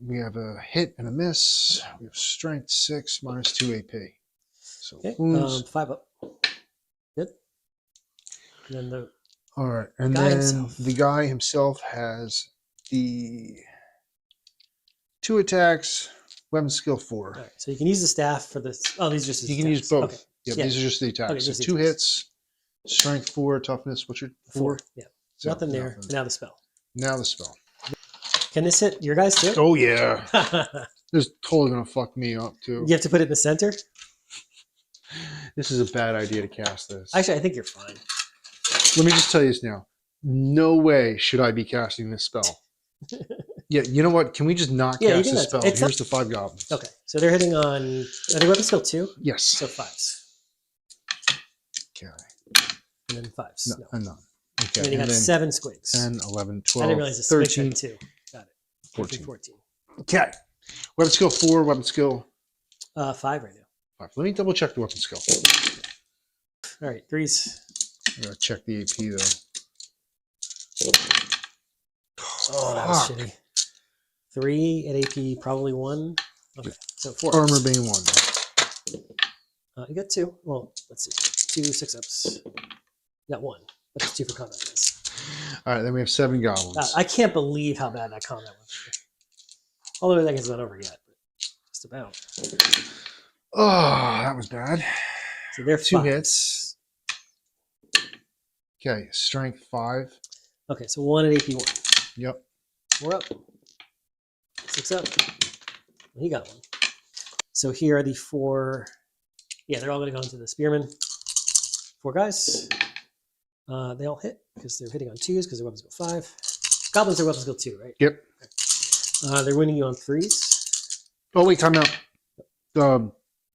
[SPEAKER 4] We have a hit and a miss. We have strength 6 minus 2 AP. So
[SPEAKER 2] Okay,
[SPEAKER 4] wounds.
[SPEAKER 2] 5 up. Good. And then the
[SPEAKER 4] All right. And
[SPEAKER 2] guy
[SPEAKER 4] then
[SPEAKER 2] himself.
[SPEAKER 4] the guy himself has the 2 attacks, weapon skill 4.
[SPEAKER 2] all right, so you can use the staff for this. Oh, these are just his
[SPEAKER 4] You can use
[SPEAKER 2] stats.
[SPEAKER 4] both.
[SPEAKER 2] Okay.
[SPEAKER 4] Yeah,
[SPEAKER 2] Yeah.
[SPEAKER 4] these are just the attacks.
[SPEAKER 2] Okay,
[SPEAKER 4] so
[SPEAKER 2] just the
[SPEAKER 4] 2
[SPEAKER 2] attacks.
[SPEAKER 4] hits, strength 4, toughness. What's your
[SPEAKER 2] 4. Yeah.
[SPEAKER 4] So,
[SPEAKER 2] Nothing there.
[SPEAKER 4] nothing.
[SPEAKER 2] And now the spell.
[SPEAKER 4] Now the spell.
[SPEAKER 2] Can this hit your guys too?
[SPEAKER 4] Oh yeah, this is totally gonna fuck me up too.
[SPEAKER 2] You have to put it in the center.
[SPEAKER 4] This is a bad idea to cast this.
[SPEAKER 2] Actually, I think you're fine.
[SPEAKER 4] Let me just tell you this now. No way should I be casting this spell. Yeah, you know what? Can we just not
[SPEAKER 2] Yeah, you
[SPEAKER 4] cast
[SPEAKER 2] can
[SPEAKER 4] this
[SPEAKER 2] not-
[SPEAKER 4] spell?
[SPEAKER 2] it's
[SPEAKER 4] Here's the 5 goblins.
[SPEAKER 2] Okay, so they're hitting on. Are they weapon skill 2?
[SPEAKER 4] Yes.
[SPEAKER 2] So 5s.
[SPEAKER 4] Okay.
[SPEAKER 2] And then 5s.
[SPEAKER 4] No,
[SPEAKER 2] No.
[SPEAKER 4] and none. Okay.
[SPEAKER 2] And then you got 7 Squigs.
[SPEAKER 4] 10, 11,
[SPEAKER 2] I
[SPEAKER 4] 12,
[SPEAKER 2] didn't realize the Squigs
[SPEAKER 4] 13,
[SPEAKER 2] had 2. Got it.
[SPEAKER 4] 14.
[SPEAKER 2] 14.
[SPEAKER 4] Okay. Weapon skill 4, weapon skill
[SPEAKER 2] 5 right now.
[SPEAKER 4] 5. Let me double check the weapon skill.
[SPEAKER 2] All right, 3s.
[SPEAKER 4] I gotta check the AP though.
[SPEAKER 2] Oh, that was
[SPEAKER 4] Fuck.
[SPEAKER 2] shitty. 3 at AP, probably 1. Okay, so 4.
[SPEAKER 4] Armor being 1.
[SPEAKER 2] You got 2. Well, let's see. 2 6-ups. You got 1. But it's 2 for combat. Miss.
[SPEAKER 4] All right, then we have 7 goblins.
[SPEAKER 2] I can't believe how bad that combat was. Although I guess it's not over yet. But just about.
[SPEAKER 4] Oh, that was bad.
[SPEAKER 2] So they're
[SPEAKER 4] 2
[SPEAKER 2] 5s.
[SPEAKER 4] hits. Okay, strength 5.
[SPEAKER 2] Okay, so 1 at AP 1.
[SPEAKER 4] Yep.
[SPEAKER 2] 4 up. 6 up. Well, he got 1. So here are the 4. Yeah, they're all going to go into the spearman. 4 guys. They all hit because they're hitting on 2s because their weapons go 5. Goblins are weapons go 2, right?
[SPEAKER 4] Yep.
[SPEAKER 2] They're winning you on 3s.
[SPEAKER 4] Oh wait, time out.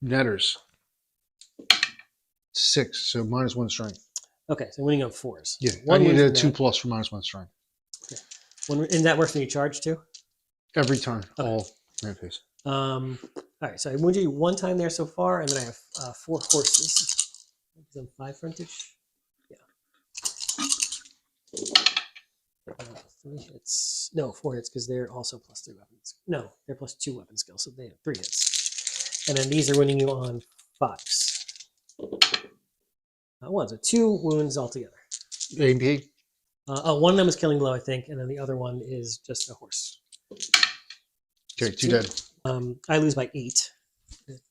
[SPEAKER 4] Netters. 6, so minus 1 strength.
[SPEAKER 2] Okay, so winning on 4s.
[SPEAKER 4] Yeah,
[SPEAKER 2] One
[SPEAKER 4] I
[SPEAKER 2] wins
[SPEAKER 4] needed a
[SPEAKER 2] from
[SPEAKER 4] 2
[SPEAKER 2] that.
[SPEAKER 4] plus for minus 1 strength.
[SPEAKER 2] And that works when you charge too?
[SPEAKER 4] Every turn,
[SPEAKER 2] Okay.
[SPEAKER 4] all rampage.
[SPEAKER 2] All right, so I wounded you 1 time there so far, and then I have 4 horses. Because I'm 5 frontage. Yeah. 3 hits. No, 4 hits because they're also plus 3 weapons. No, they're plus 2 weapon skills, so they have 3 hits. And then these are winning you on 5s. 1, so 2 wounds altogether.
[SPEAKER 4] AP.
[SPEAKER 2] One of them is killing blow, I think, and then the other one is just a horse.
[SPEAKER 4] Okay, 2 dead.
[SPEAKER 2] I lose by 8.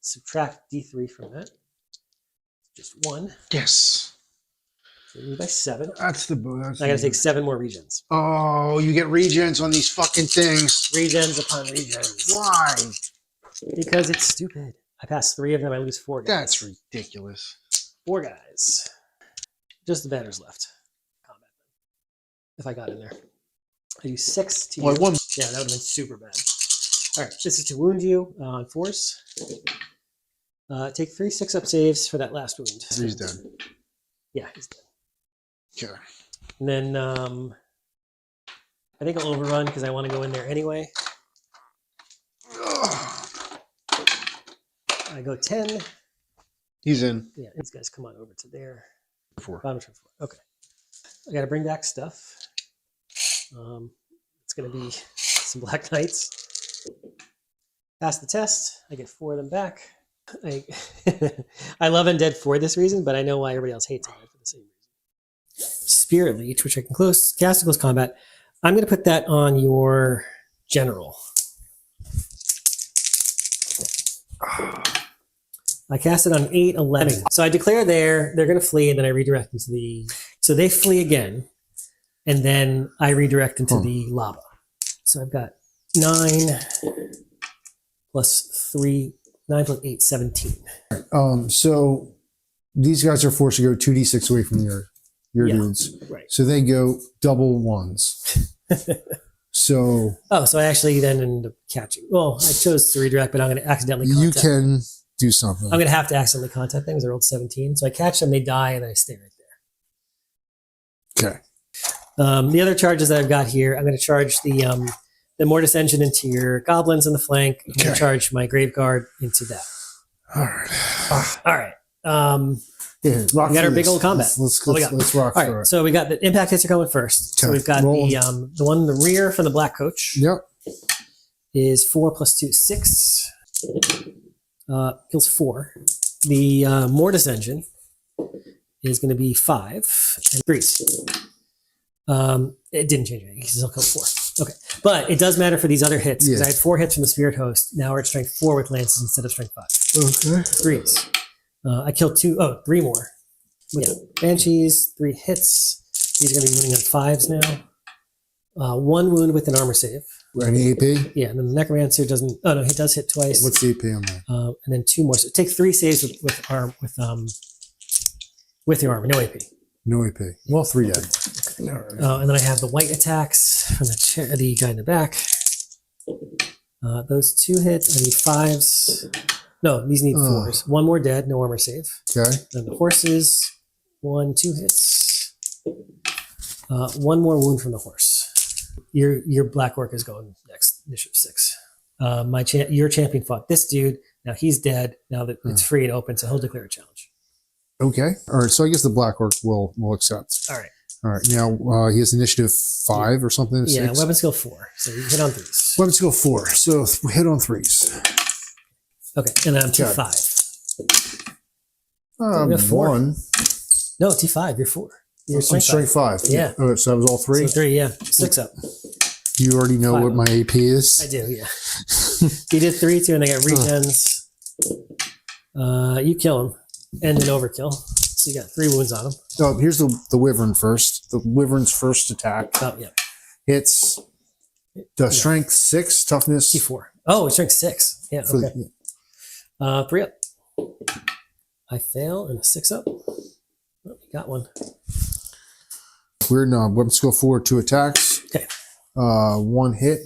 [SPEAKER 2] Subtract D3 from that. Just 1.
[SPEAKER 4] Yes.
[SPEAKER 2] So you lose by 7.
[SPEAKER 4] That's the.
[SPEAKER 2] I gotta take 7 more regens.
[SPEAKER 4] Oh, you get regens on these fucking things.
[SPEAKER 2] Regens upon regens.
[SPEAKER 4] Why?
[SPEAKER 2] Because it's stupid. I pass 3 of them, I lose 4 guys.
[SPEAKER 4] That's ridiculous.
[SPEAKER 2] 4 guys. Just the banners left. Combat. If I got in there. I do 6 to
[SPEAKER 4] Well,
[SPEAKER 2] you.
[SPEAKER 4] 1.
[SPEAKER 2] Yeah, that would have been super bad. All right, this is to wound you on force. Take 3 6-up saves for that last wound.
[SPEAKER 4] He's dead.
[SPEAKER 2] Yeah, he's dead.
[SPEAKER 4] Okay.
[SPEAKER 2] And then I think I'll overrun because I want to go in there anyway. I go 10.
[SPEAKER 4] He's in.
[SPEAKER 2] Yeah, these guys come on over to there.
[SPEAKER 4] 4.
[SPEAKER 2] Bottom turn 4. Okay. I got to bring back stuff. It's going to be some Black Knights. Pass the test. I get 4 of them back. I love Undead for this reason, but I know why everybody else hates Undead for the same reason. Spirit Leech, which I can cast in close combat. I'm going to put that on your general. I cast it on 8, 11. So I declare they're going to flee, and then I redirect into the... So they flee again, and then I redirect into the lava. So I've got 9 plus 3, 9 plus 8, 17.
[SPEAKER 8] So these guys are forced to go 2d6 away from your
[SPEAKER 2] Yeah,
[SPEAKER 8] dudes.
[SPEAKER 2] right.
[SPEAKER 8] So they go double 1s. So
[SPEAKER 2] so I actually then ended up catching. Well, I chose to redirect, but I'm going to accidentally
[SPEAKER 8] you
[SPEAKER 2] contact.
[SPEAKER 8] can do something.
[SPEAKER 2] I'm going to have to accidentally contact them because I rolled 17. So I catch them, they die, and then I stay right there.
[SPEAKER 8] Okay.
[SPEAKER 2] The other charges that I've got here, I'm going to charge the Mortis Engine into your goblins in the flank. I'm going to charge my Grave Guard into that.
[SPEAKER 8] All right.
[SPEAKER 2] All right.
[SPEAKER 8] Yeah, rock
[SPEAKER 2] We got
[SPEAKER 8] through
[SPEAKER 2] our big
[SPEAKER 8] this.
[SPEAKER 2] old combat.
[SPEAKER 8] Let's
[SPEAKER 2] What we got?
[SPEAKER 8] rock
[SPEAKER 2] All
[SPEAKER 8] through
[SPEAKER 2] right.
[SPEAKER 8] it.
[SPEAKER 2] So we got the impact hits are coming first. So
[SPEAKER 8] Okay.
[SPEAKER 2] we've got
[SPEAKER 8] Roll.
[SPEAKER 2] the one in the rear from the black coach
[SPEAKER 8] Yep.
[SPEAKER 2] is 4 + 2, 6. Kills 4. The Mortis Engine is going to be 5 and 3s. It didn't change anything. He still killed 4. Okay. But it does matter for these other hits because
[SPEAKER 8] Yeah.
[SPEAKER 2] I had 4 hits from the Spirit Host. Now we're at strength 4 with lances instead of strength 5.
[SPEAKER 8] Okay.
[SPEAKER 2] 3s. I killed 3 more. Yeah. Banshees, 3 hits. These are going to be winning on 5s now. 1 wound with an armor save.
[SPEAKER 8] Any AP?
[SPEAKER 2] Yeah, and then the Necromancer doesn't. Oh no, he does hit twice.
[SPEAKER 8] What's the AP on that?
[SPEAKER 2] And then 2 more. So take 3 saves with your armor, no AP.
[SPEAKER 8] No AP. Well, 3 dead. All right.
[SPEAKER 2] And then I have the white attacks from the guy in the back. Those 2 hits. I need 5s. No, these need 4s. 1 more dead, no armor save.
[SPEAKER 8] Okay.
[SPEAKER 2] Then the horses. 1, 2 hits. 1 more wound from the horse. Your black orc is going next, initiative 6. Your champion fought this dude. Now he's dead. Now that it's free and open, so he'll declare a challenge.
[SPEAKER 8] Okay. All right. So I guess the Black Orc will accept.
[SPEAKER 2] All right.
[SPEAKER 8] All right. Now he has initiative 5 or something.
[SPEAKER 2] Yeah,
[SPEAKER 8] 6?
[SPEAKER 2] weapon skill 4. So you hit on 3s.
[SPEAKER 8] Weapon skill 4. So we hit on 3s.
[SPEAKER 2] Okay, and then I'm
[SPEAKER 8] Okay.
[SPEAKER 2] T5. We have 4.
[SPEAKER 8] 1.
[SPEAKER 2] No, T5. You're 4. You're
[SPEAKER 8] I'm strength 5.
[SPEAKER 2] Yeah.
[SPEAKER 8] Oh, so that was all 3.
[SPEAKER 2] So 3, yeah. 6 up.
[SPEAKER 8] You already know
[SPEAKER 2] 5
[SPEAKER 8] what
[SPEAKER 2] up.
[SPEAKER 8] my AP is.
[SPEAKER 2] I do, yeah. You did 3, 2, and they got regens. You kill him. And an overkill. So you got 3 wounds on him.
[SPEAKER 8] Oh, here's the Wyvern first. The Wyvern's first attack
[SPEAKER 2] Oh, yeah.
[SPEAKER 8] hits. Does strength 6, toughness.
[SPEAKER 2] T4. Oh, it's strength 6. Yeah,
[SPEAKER 8] for-
[SPEAKER 2] okay. 3 up. I fail and a 6 up. Oh, you got one.
[SPEAKER 8] Weird. No, weapon skill 4, 2 attacks.
[SPEAKER 2] Okay.
[SPEAKER 8] 1 hit.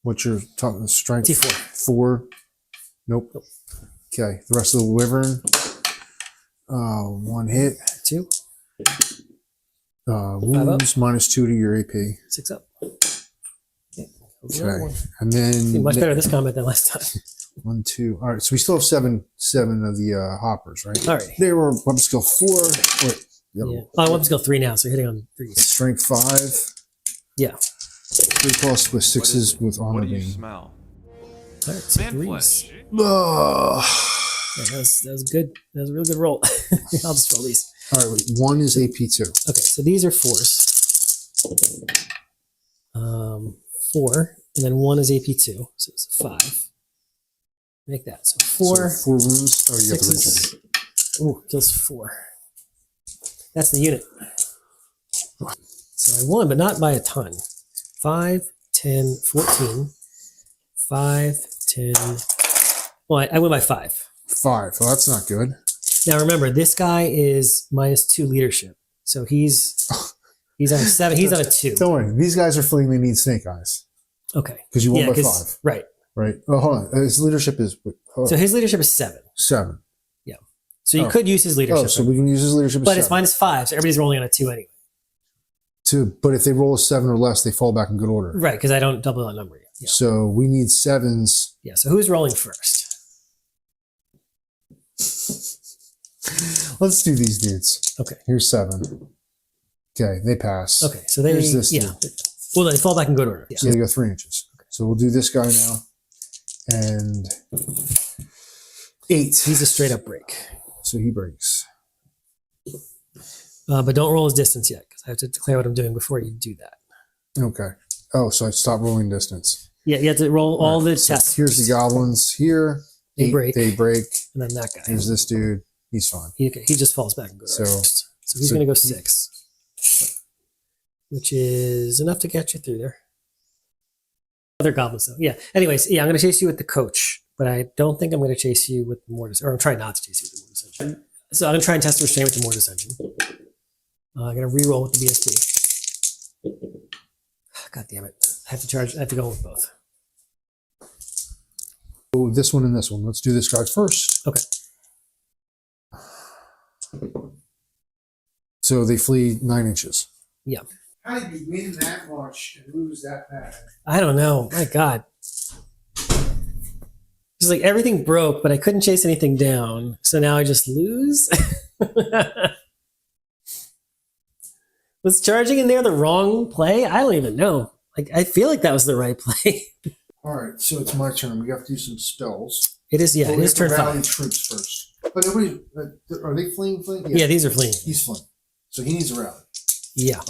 [SPEAKER 8] What's your toughness? Strength?
[SPEAKER 2] T4.
[SPEAKER 8] 4. Nope. Okay. The rest of the Wyvern. 1 hit.
[SPEAKER 2] 2.
[SPEAKER 8] Wounds -2 to your AP.
[SPEAKER 2] 6 up. Okay.
[SPEAKER 8] Okay. And then
[SPEAKER 2] Much better this combat than last time.
[SPEAKER 8] 1, 2. All right. So we still have seven of the hoppers, right?
[SPEAKER 2] All right.
[SPEAKER 8] They were weapon skill 4. Wait.
[SPEAKER 2] Yeah. Oh, weapon skill 3 now, so you're hitting on 3s.
[SPEAKER 8] Strength 5.
[SPEAKER 2] Yeah.
[SPEAKER 8] 3 plus with 6s with honor
[SPEAKER 6] What do you
[SPEAKER 8] beam.
[SPEAKER 6] smell?
[SPEAKER 2] All right, so
[SPEAKER 6] Man
[SPEAKER 2] 3s.
[SPEAKER 6] flesh.
[SPEAKER 2] Yeah, that was good. That was a real good roll. I'll just roll these.
[SPEAKER 8] All right. Wait, 1 is AP2.
[SPEAKER 2] Okay, so these are 4s. 4, and then 1 is AP2, so it's a 5. Make that. So 4.
[SPEAKER 8] So 4 wounds. Oh, you got the regen.
[SPEAKER 2] 6s. Ooh, kills 4. That's the unit. So I won, but not by a ton. 5, 10, 14. 5, 10. Well, I win by 5.
[SPEAKER 8] 5. Well, that's not good.
[SPEAKER 2] Now remember, this guy is -2 leadership. So he's on a 7. He's on a 2.
[SPEAKER 8] Don't worry. These guys are feeling they need snake eyes
[SPEAKER 2] Okay.
[SPEAKER 8] because you won by
[SPEAKER 2] 'cause-
[SPEAKER 8] 5,
[SPEAKER 2] Right.
[SPEAKER 8] right? Oh, hold on. His leadership is
[SPEAKER 2] So his leadership is 7.
[SPEAKER 8] 7.
[SPEAKER 2] So you could use his leadership.
[SPEAKER 8] Oh, so we can use his leadership.
[SPEAKER 2] but
[SPEAKER 8] as
[SPEAKER 2] it's
[SPEAKER 8] 7.
[SPEAKER 2] -5, so everybody's rolling on a 2 anyway.
[SPEAKER 8] 2. But if they roll a 7 or less, they fall back in good order.
[SPEAKER 2] Right, because I don't double that number yet. Yeah.
[SPEAKER 8] So we need 7s.
[SPEAKER 2] Yeah. So who's rolling first?
[SPEAKER 8] Let's do these dudes.
[SPEAKER 2] Okay.
[SPEAKER 8] Here's 7. Okay, they pass.
[SPEAKER 2] Okay. So they
[SPEAKER 8] Here's this
[SPEAKER 2] yeah. Well, they fall back in good order. Yeah.
[SPEAKER 8] Yeah, they go 3 inches. So we'll do this guy now. And 8.
[SPEAKER 2] He's a straight up break.
[SPEAKER 8] So he breaks.
[SPEAKER 2] But don't roll his distance yet, because I have to declare what I'm doing before you do that.
[SPEAKER 8] Okay. Oh, so I stop rolling distance.
[SPEAKER 2] Yeah, you have to roll all the
[SPEAKER 8] So
[SPEAKER 2] tests.
[SPEAKER 8] here's the goblins here.
[SPEAKER 2] They
[SPEAKER 8] 8,
[SPEAKER 2] break.
[SPEAKER 8] They break.
[SPEAKER 2] And then that guy.
[SPEAKER 8] Here's this dude. He's fine.
[SPEAKER 2] He just falls back in good order. So he's
[SPEAKER 8] so-
[SPEAKER 2] going to go 6, which is enough to get you through there. Other goblins, though. Yeah. Anyways, yeah, I'm going to chase you with the coach, but I don't think I'm going to chase you with the mortis, or I'm trying not to chase you with the mortis engine. So I'm going to try and test the restraint with the mortis engine. I'm going to re-roll with the BSB. God damn it. I have to charge. I have to go with both.
[SPEAKER 8] Oh, this one and this one. Let's do this guy first.
[SPEAKER 2] Okay.
[SPEAKER 8] So they flee 9 inches.
[SPEAKER 2] Yeah.
[SPEAKER 4] How do you win that much and lose that bad?
[SPEAKER 2] I don't know. My God. It's like everything broke, but I couldn't chase anything down. So now I just lose. Was charging in there the wrong play? I don't even know. Like, I feel like that was the right play.
[SPEAKER 4] All right, so it's my turn. We have to do some spells.
[SPEAKER 2] It is, yeah.
[SPEAKER 4] But
[SPEAKER 2] It
[SPEAKER 4] we
[SPEAKER 2] is
[SPEAKER 4] have to
[SPEAKER 2] turn
[SPEAKER 4] rally
[SPEAKER 2] 5.
[SPEAKER 4] troops first. But nobody, are they fleeing?
[SPEAKER 2] Yeah, these are fleeing.
[SPEAKER 4] He's fleeing. So he needs a rally.
[SPEAKER 2] Yeah.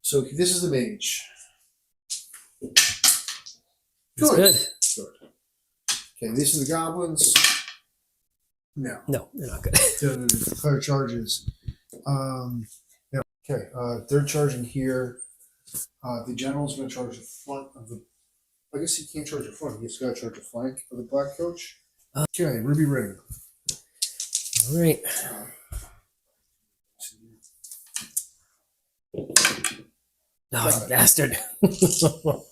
[SPEAKER 4] So this is the mage.
[SPEAKER 2] It's good.
[SPEAKER 4] Good. Okay, these are the goblins. No.
[SPEAKER 2] No, they're not good.
[SPEAKER 4] To declare charges. Yeah. Okay, they're charging here. The general's going to charge the front of the. I guess he can't charge the front. He's got to charge the flank of the black coach. Okay, Ruby Ring.
[SPEAKER 2] All right. Oh, you bastard.
[SPEAKER 4] All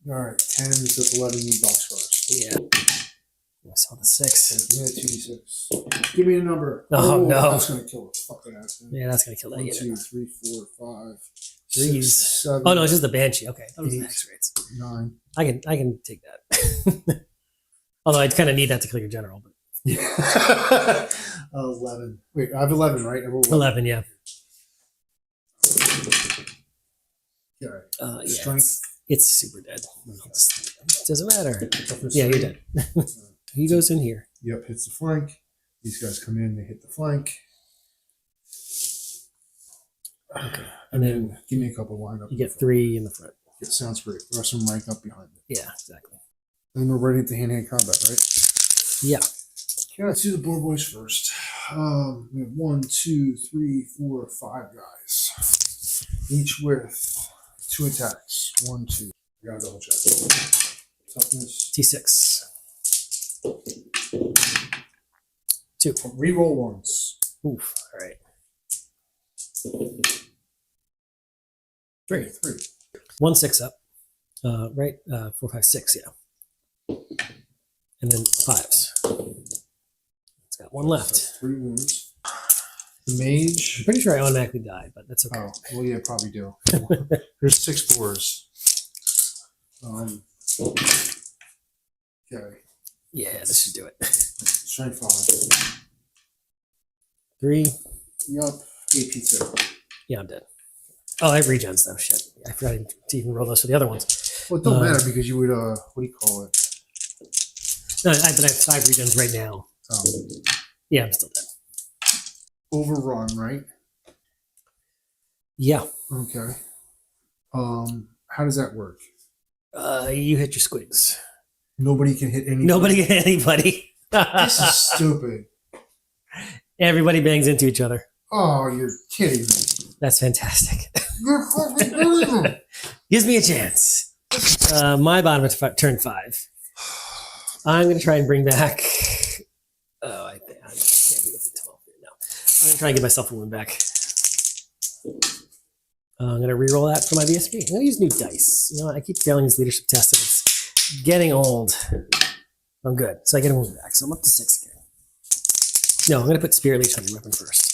[SPEAKER 4] right, 10 is 11 need boxcars.
[SPEAKER 2] Yeah. I saw the 6.
[SPEAKER 4] Give me a 2d6. Give me a number.
[SPEAKER 2] Oh, no.
[SPEAKER 4] That's going to kill the fuck out of that.
[SPEAKER 2] Yeah, that's going to kill that
[SPEAKER 4] 1,
[SPEAKER 2] unit.
[SPEAKER 4] 2, 3, 4, 5,
[SPEAKER 2] Threes.
[SPEAKER 4] 6, 7.
[SPEAKER 2] Oh, no, it's just the Banshee. Okay. That was the
[SPEAKER 4] 8,
[SPEAKER 2] Hexwraiths.
[SPEAKER 4] 9.
[SPEAKER 2] I can take that. Although I'd kind of need that to kill your general. But
[SPEAKER 4] Yeah. 11. Wait, I have 11, right?
[SPEAKER 2] 11, yeah.
[SPEAKER 4] Okay.
[SPEAKER 2] Yeah,
[SPEAKER 4] Strength.
[SPEAKER 2] it's super dead.
[SPEAKER 4] Okay.
[SPEAKER 2] It doesn't matter.
[SPEAKER 4] Toughness
[SPEAKER 2] Yeah, you're
[SPEAKER 4] 3.
[SPEAKER 2] dead. He goes in here.
[SPEAKER 4] Yep, hits the flank. These guys come in, they hit the flank.
[SPEAKER 2] Okay. And then
[SPEAKER 4] Give me a couple wind up.
[SPEAKER 2] you get 3 in the front.
[SPEAKER 4] It sounds great. The rest of them rank up behind it.
[SPEAKER 2] Yeah, exactly.
[SPEAKER 4] Then we're ready to hand-to-hand combat, right?
[SPEAKER 2] Yeah.
[SPEAKER 4] Okay, let's do the boar boys first. We have 1, 2, 3, 4, 5 guys. Each with 2 attacks. 1, 2. I gotta double check. Toughness.
[SPEAKER 2] T6. 2.
[SPEAKER 4] Reroll once.
[SPEAKER 2] Oof. All right. 3.
[SPEAKER 4] 3.
[SPEAKER 2] 1 6 up. Right? 4, 5, 6, yeah. And then 5s. It's got 1 left.
[SPEAKER 4] So 3 wounds. The mage.
[SPEAKER 2] I'm pretty sure I automatically died, but that's okay.
[SPEAKER 4] Oh, well, yeah, probably do. There's 6 boars. Okay.
[SPEAKER 2] Yeah, this should do it.
[SPEAKER 4] Strength 5.
[SPEAKER 2] 3.
[SPEAKER 4] Yup. AP 2.
[SPEAKER 2] Yeah, I'm dead. Oh, I have regens though. Shit. I forgot to even roll those for the other ones.
[SPEAKER 4] Well, it don't matter because you would, what do you call it?
[SPEAKER 2] No, but I have 5 regens right now. Yeah, I'm still dead.
[SPEAKER 4] Overrun, right?
[SPEAKER 2] Yeah.
[SPEAKER 4] Okay. How does that work?
[SPEAKER 2] You hit your squigs.
[SPEAKER 4] Nobody can hit anybody.
[SPEAKER 2] Nobody hit anybody.
[SPEAKER 4] This is stupid.
[SPEAKER 2] Everybody bangs into each other.
[SPEAKER 4] Oh, you're kidding me.
[SPEAKER 2] That's fantastic.
[SPEAKER 4] You're fucking doing it.
[SPEAKER 2] Gives me a chance. My bottom of turn 5. I'm going to try and bring back. Oh, I can't be with the 12 here now. I'm going to try and get myself a wound back. I'm going to reroll that for my BSB. I'm going to use new dice. You know, I keep failing these leadership tests, and it's getting old. I'm good. So I get a wound back. So I'm up to 6 again. No, I'm going to put Spirit Leech on your weapon first.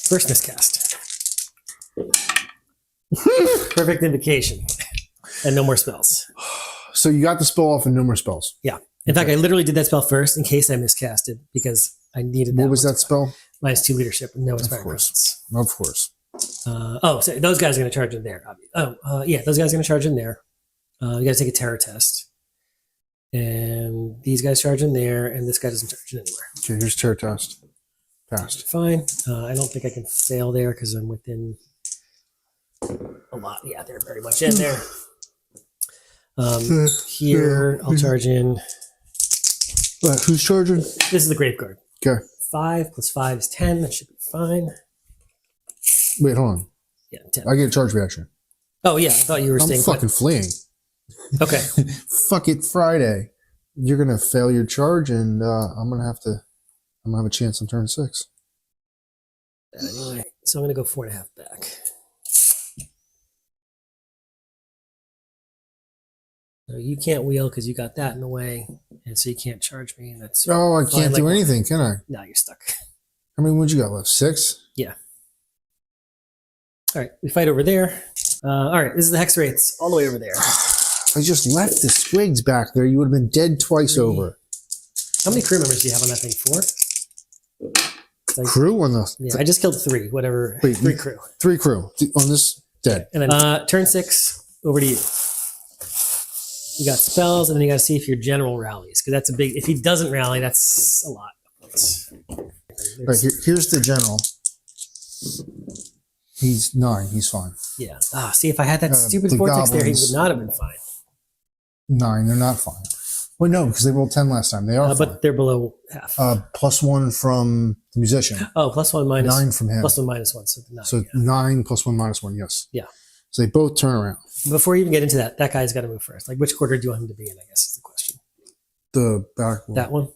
[SPEAKER 2] First miscast. Perfect invocation. And no more spells.
[SPEAKER 8] So you got the spell off and no more spells.
[SPEAKER 2] Yeah. In fact, I literally did that spell first in case I miscasted because I needed that.
[SPEAKER 8] What was that spell?
[SPEAKER 2] -2 leadership and no inspiring
[SPEAKER 8] course.
[SPEAKER 2] presence.
[SPEAKER 8] Of course.
[SPEAKER 2] So those guys are going to charge in there. Yeah, those guys are going to charge in there. You got to take a terror test. And these guys charge in there, and this guy doesn't charge in anywhere.
[SPEAKER 8] Okay, here's terror test. Passed.
[SPEAKER 2] Fine. I don't think I can fail there because I'm within a lot. Yeah, they're very much in there. Here, I'll charge in.
[SPEAKER 8] Who's charging?
[SPEAKER 2] This is the Grave Guard.
[SPEAKER 8] Okay.
[SPEAKER 2] 5 + 5 is 10. That should be fine.
[SPEAKER 8] Wait, hold on.
[SPEAKER 2] Yeah, 10.
[SPEAKER 8] I get a charge reaction.
[SPEAKER 2] Oh, yeah. I thought you were
[SPEAKER 8] I'm
[SPEAKER 2] staying
[SPEAKER 8] fucking fleeing.
[SPEAKER 2] Okay.
[SPEAKER 8] Fuck it, Friday. You're gonna fail your charge, and I'm gonna have a chance on turn 6.
[SPEAKER 2] Anyway. So I'm going to go 4.5 back. So you can't wheel because you got that in the way, and so you can't charge me. And that's
[SPEAKER 8] Oh, I
[SPEAKER 2] fine,
[SPEAKER 8] can't do
[SPEAKER 2] like-
[SPEAKER 8] anything, can I?
[SPEAKER 2] No, you're stuck.
[SPEAKER 8] How many wounds you got left? 6?
[SPEAKER 2] Yeah. All right, we fight over there. All right, this is the Hexwraiths all the way over there.
[SPEAKER 8] I just left the Squigs back there. You would have been dead twice
[SPEAKER 2] 3.
[SPEAKER 8] over.
[SPEAKER 2] How many crew members do you have on that thing? 4? Like,
[SPEAKER 8] Crew on the
[SPEAKER 2] yeah, I just killed 3. Whatever.
[SPEAKER 8] Wait,
[SPEAKER 2] 3
[SPEAKER 8] you-
[SPEAKER 2] crew.
[SPEAKER 8] 3 crew on this dead.
[SPEAKER 2] And then turn 6 over to you. You got spells, and then you got to see if your general rallies, because that's a big. If he doesn't rally, that's a lot.
[SPEAKER 8] Right, here's the general. He's 9. He's fine.
[SPEAKER 2] Yeah. See, if I had that stupid
[SPEAKER 8] the
[SPEAKER 2] vortex there, he
[SPEAKER 8] goblins-
[SPEAKER 2] would not have been fine.
[SPEAKER 8] 9. They're not fine. Well, no, because they rolled 10 last time. They are fine.
[SPEAKER 2] But they're below half.
[SPEAKER 8] +1 from the musician.
[SPEAKER 2] Oh, +1 minus
[SPEAKER 8] 9 from him.
[SPEAKER 2] +1 -1. So 9.
[SPEAKER 8] So
[SPEAKER 2] Yeah.
[SPEAKER 8] 9 +1 -1. Yes.
[SPEAKER 2] Yeah.
[SPEAKER 8] So they both turn around.
[SPEAKER 2] Before you even get into that, that guy's got to move first. Like, which quarter do you want him to be in? I guess is the question.
[SPEAKER 8] The back one.
[SPEAKER 2] That one.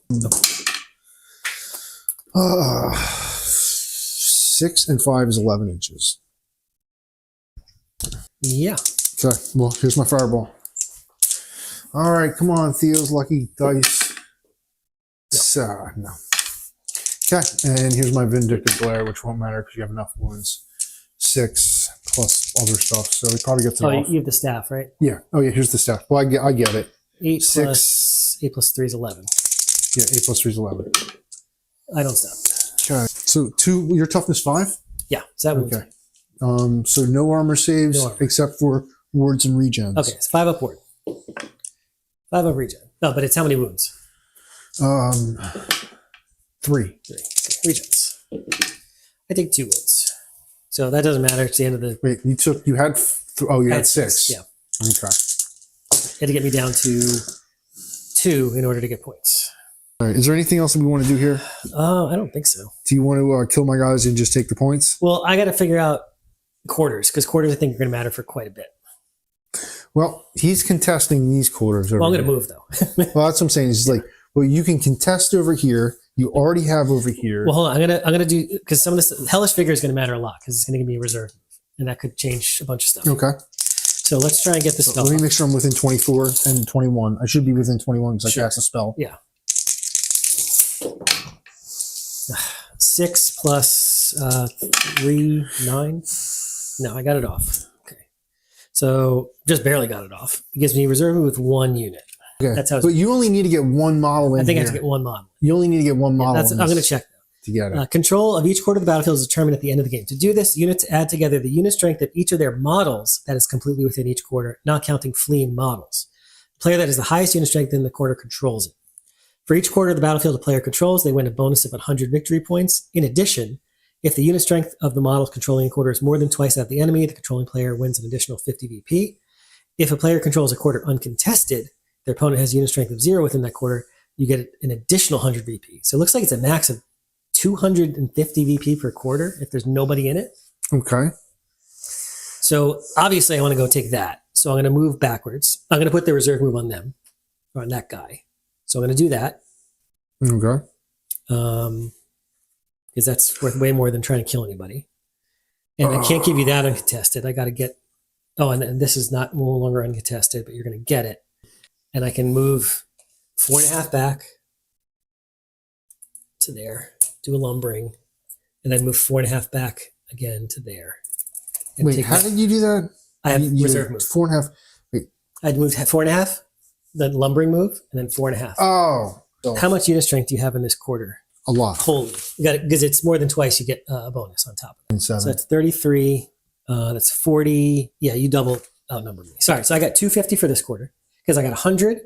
[SPEAKER 8] Okay. 6 and 5 is 11 inches.
[SPEAKER 2] Yeah.
[SPEAKER 8] Okay. Well, here's my fireball. All right, come on, Theo's lucky dice. No. Okay, and here's my vindictive glare, which won't matter because you have enough wounds. 6 plus other stuff, so we probably get to.
[SPEAKER 2] Oh, you have the staff, right?
[SPEAKER 8] Yeah. Oh, yeah. Here's the staff. Well, I get it.
[SPEAKER 2] 8
[SPEAKER 8] 6.
[SPEAKER 2] plus 8 plus 3 is 11.
[SPEAKER 8] Yeah, 8 plus 3 is 11.
[SPEAKER 2] I don't stop.
[SPEAKER 8] Okay. So 2. Your toughness 5.
[SPEAKER 2] Yeah. So that
[SPEAKER 8] Okay. So no armor saves
[SPEAKER 2] No armor.
[SPEAKER 8] except for wards and regens.
[SPEAKER 2] Okay. It's 5 upward. 5 up regen. No, but it's how many wounds?
[SPEAKER 8] 3.
[SPEAKER 2] 3. Okay. Regens. I take 2 wounds. So that doesn't matter. It's the end of the.
[SPEAKER 8] Wait, you had. You
[SPEAKER 2] I
[SPEAKER 8] had 6.
[SPEAKER 2] Yeah.
[SPEAKER 8] Okay.
[SPEAKER 2] Had to get me down to 2 in order to get points.
[SPEAKER 8] All right. Is there anything else that we want to do here?
[SPEAKER 2] I don't think so.
[SPEAKER 8] Do you want to kill my guys and just take the points?
[SPEAKER 2] Well, I got to figure out quarters because quarters I think are going to matter for quite a bit.
[SPEAKER 8] Well, he's contesting these quarters.
[SPEAKER 2] Well, I'm
[SPEAKER 8] over
[SPEAKER 2] going to
[SPEAKER 8] here.
[SPEAKER 2] move though.
[SPEAKER 8] Well, that's what I'm saying. It's like, well, you can contest over here. You already have over here.
[SPEAKER 2] Well, hold on. I'm gonna do because some of this hellish figure is going to matter a lot because it's going to give me a reserve, and that could change a bunch of stuff.
[SPEAKER 8] Okay.
[SPEAKER 2] So let's try and get the spell.
[SPEAKER 8] Let me make sure I'm within 24 and 21. I should be within 21 because
[SPEAKER 2] Sure.
[SPEAKER 8] I cast a spell.
[SPEAKER 2] Yeah. 6 plus 3, 9. No, I got it off. Okay. So just barely got it off. It gives me reserve with 1 unit.
[SPEAKER 8] Okay.
[SPEAKER 2] That's how it's-
[SPEAKER 8] But you only need to get 1 model in
[SPEAKER 2] I think I
[SPEAKER 8] here.
[SPEAKER 2] have to get 1 model.
[SPEAKER 8] You only need to get 1 model.
[SPEAKER 2] That's,
[SPEAKER 8] in
[SPEAKER 2] I'm going to
[SPEAKER 8] this
[SPEAKER 2] check.
[SPEAKER 8] to get it.
[SPEAKER 2] Control of each quarter of the battlefield is determined at the end of the game. To do this, units add together the unit strength of each of their models that is completely within each quarter, not counting fleeing models. The player that has the highest unit strength in the quarter controls it. For each quarter of the battlefield the player controls, they win a bonus of 100 victory points. In addition, if the unit strength of the models controlling a quarter is more than twice that of the enemy, the controlling player wins an additional 50 VP. If a player controls a quarter uncontested, their opponent has unit strength of 0 within that quarter, you get an additional 100 VP. So it looks like it's a max of 250 VP per quarter if there's nobody in it.
[SPEAKER 8] Okay.
[SPEAKER 2] So obviously I want to go take that. So I'm going to move backwards. I'm going to put the reserve move on them, or on that guy. So I'm going to do that.
[SPEAKER 8] Okay.
[SPEAKER 2] Because that's worth way more than trying to kill anybody. And I can't give you that uncontested. I got to get, and this is no longer uncontested, but you're going to get it. And I can move 4.5 back to there, do a lumbering, and then move 4.5 back again to there. And
[SPEAKER 8] Wait,
[SPEAKER 2] take
[SPEAKER 8] how
[SPEAKER 2] that.
[SPEAKER 8] did you do that?
[SPEAKER 2] I have
[SPEAKER 8] You
[SPEAKER 2] reserve
[SPEAKER 8] did
[SPEAKER 2] move.
[SPEAKER 8] 4.5. Wait.
[SPEAKER 2] I'd move 4.5, then lumbering move, and then 4.5.
[SPEAKER 8] Oh.
[SPEAKER 2] How much unit strength do you have in this quarter?
[SPEAKER 8] A lot.
[SPEAKER 2] Holy, you got it because it's more than twice. You get a bonus on top of it.
[SPEAKER 8] 7.
[SPEAKER 2] So that's 33. That's 40. Yeah, you double outnumber me. Sorry. So I got 250 for this quarter because I got 100.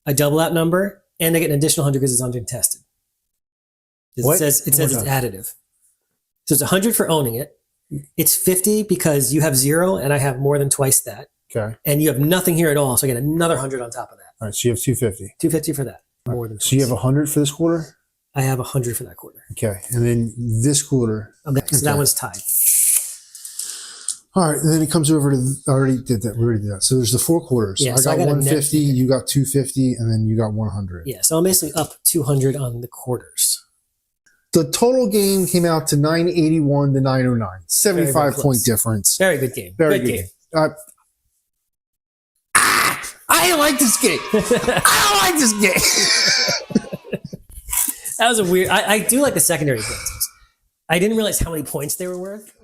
[SPEAKER 2] I double that number, and I get an additional 100 because it's uncontested.
[SPEAKER 8] What?
[SPEAKER 2] It says it's additive. So it's 100 for owning it. It's 50 because you have 0 and I have more than twice that.
[SPEAKER 8] Okay.
[SPEAKER 2] And you have nothing here at all. So I get another 100 on top of that.
[SPEAKER 8] All right. So you have 250.
[SPEAKER 2] 250 for that. More than
[SPEAKER 8] So you have
[SPEAKER 2] twice.
[SPEAKER 8] 100 for this quarter?
[SPEAKER 2] I have 100 for that quarter.
[SPEAKER 8] Okay. And then this quarter.
[SPEAKER 2] Okay, so that
[SPEAKER 8] Okay.
[SPEAKER 2] one's tied.
[SPEAKER 8] All right. And then it comes over to, I already did that. We already did that. So there's the 4 quarters.
[SPEAKER 2] Yeah,
[SPEAKER 8] I
[SPEAKER 2] so
[SPEAKER 8] got
[SPEAKER 2] I got a net-
[SPEAKER 8] 150, you got 250, and then you got 100.
[SPEAKER 2] Yeah, so I'm basically up 200 on the quarters.
[SPEAKER 8] The total game came out to 981 to 909. 75
[SPEAKER 2] very
[SPEAKER 8] point
[SPEAKER 2] close.
[SPEAKER 8] difference.
[SPEAKER 2] Very good game.
[SPEAKER 8] Very
[SPEAKER 2] good
[SPEAKER 8] good
[SPEAKER 2] game.
[SPEAKER 8] game. I don't like this game. I don't like this game.
[SPEAKER 2] That was a weird. I do like the secondary abilities. I didn't realize how many points they were worth.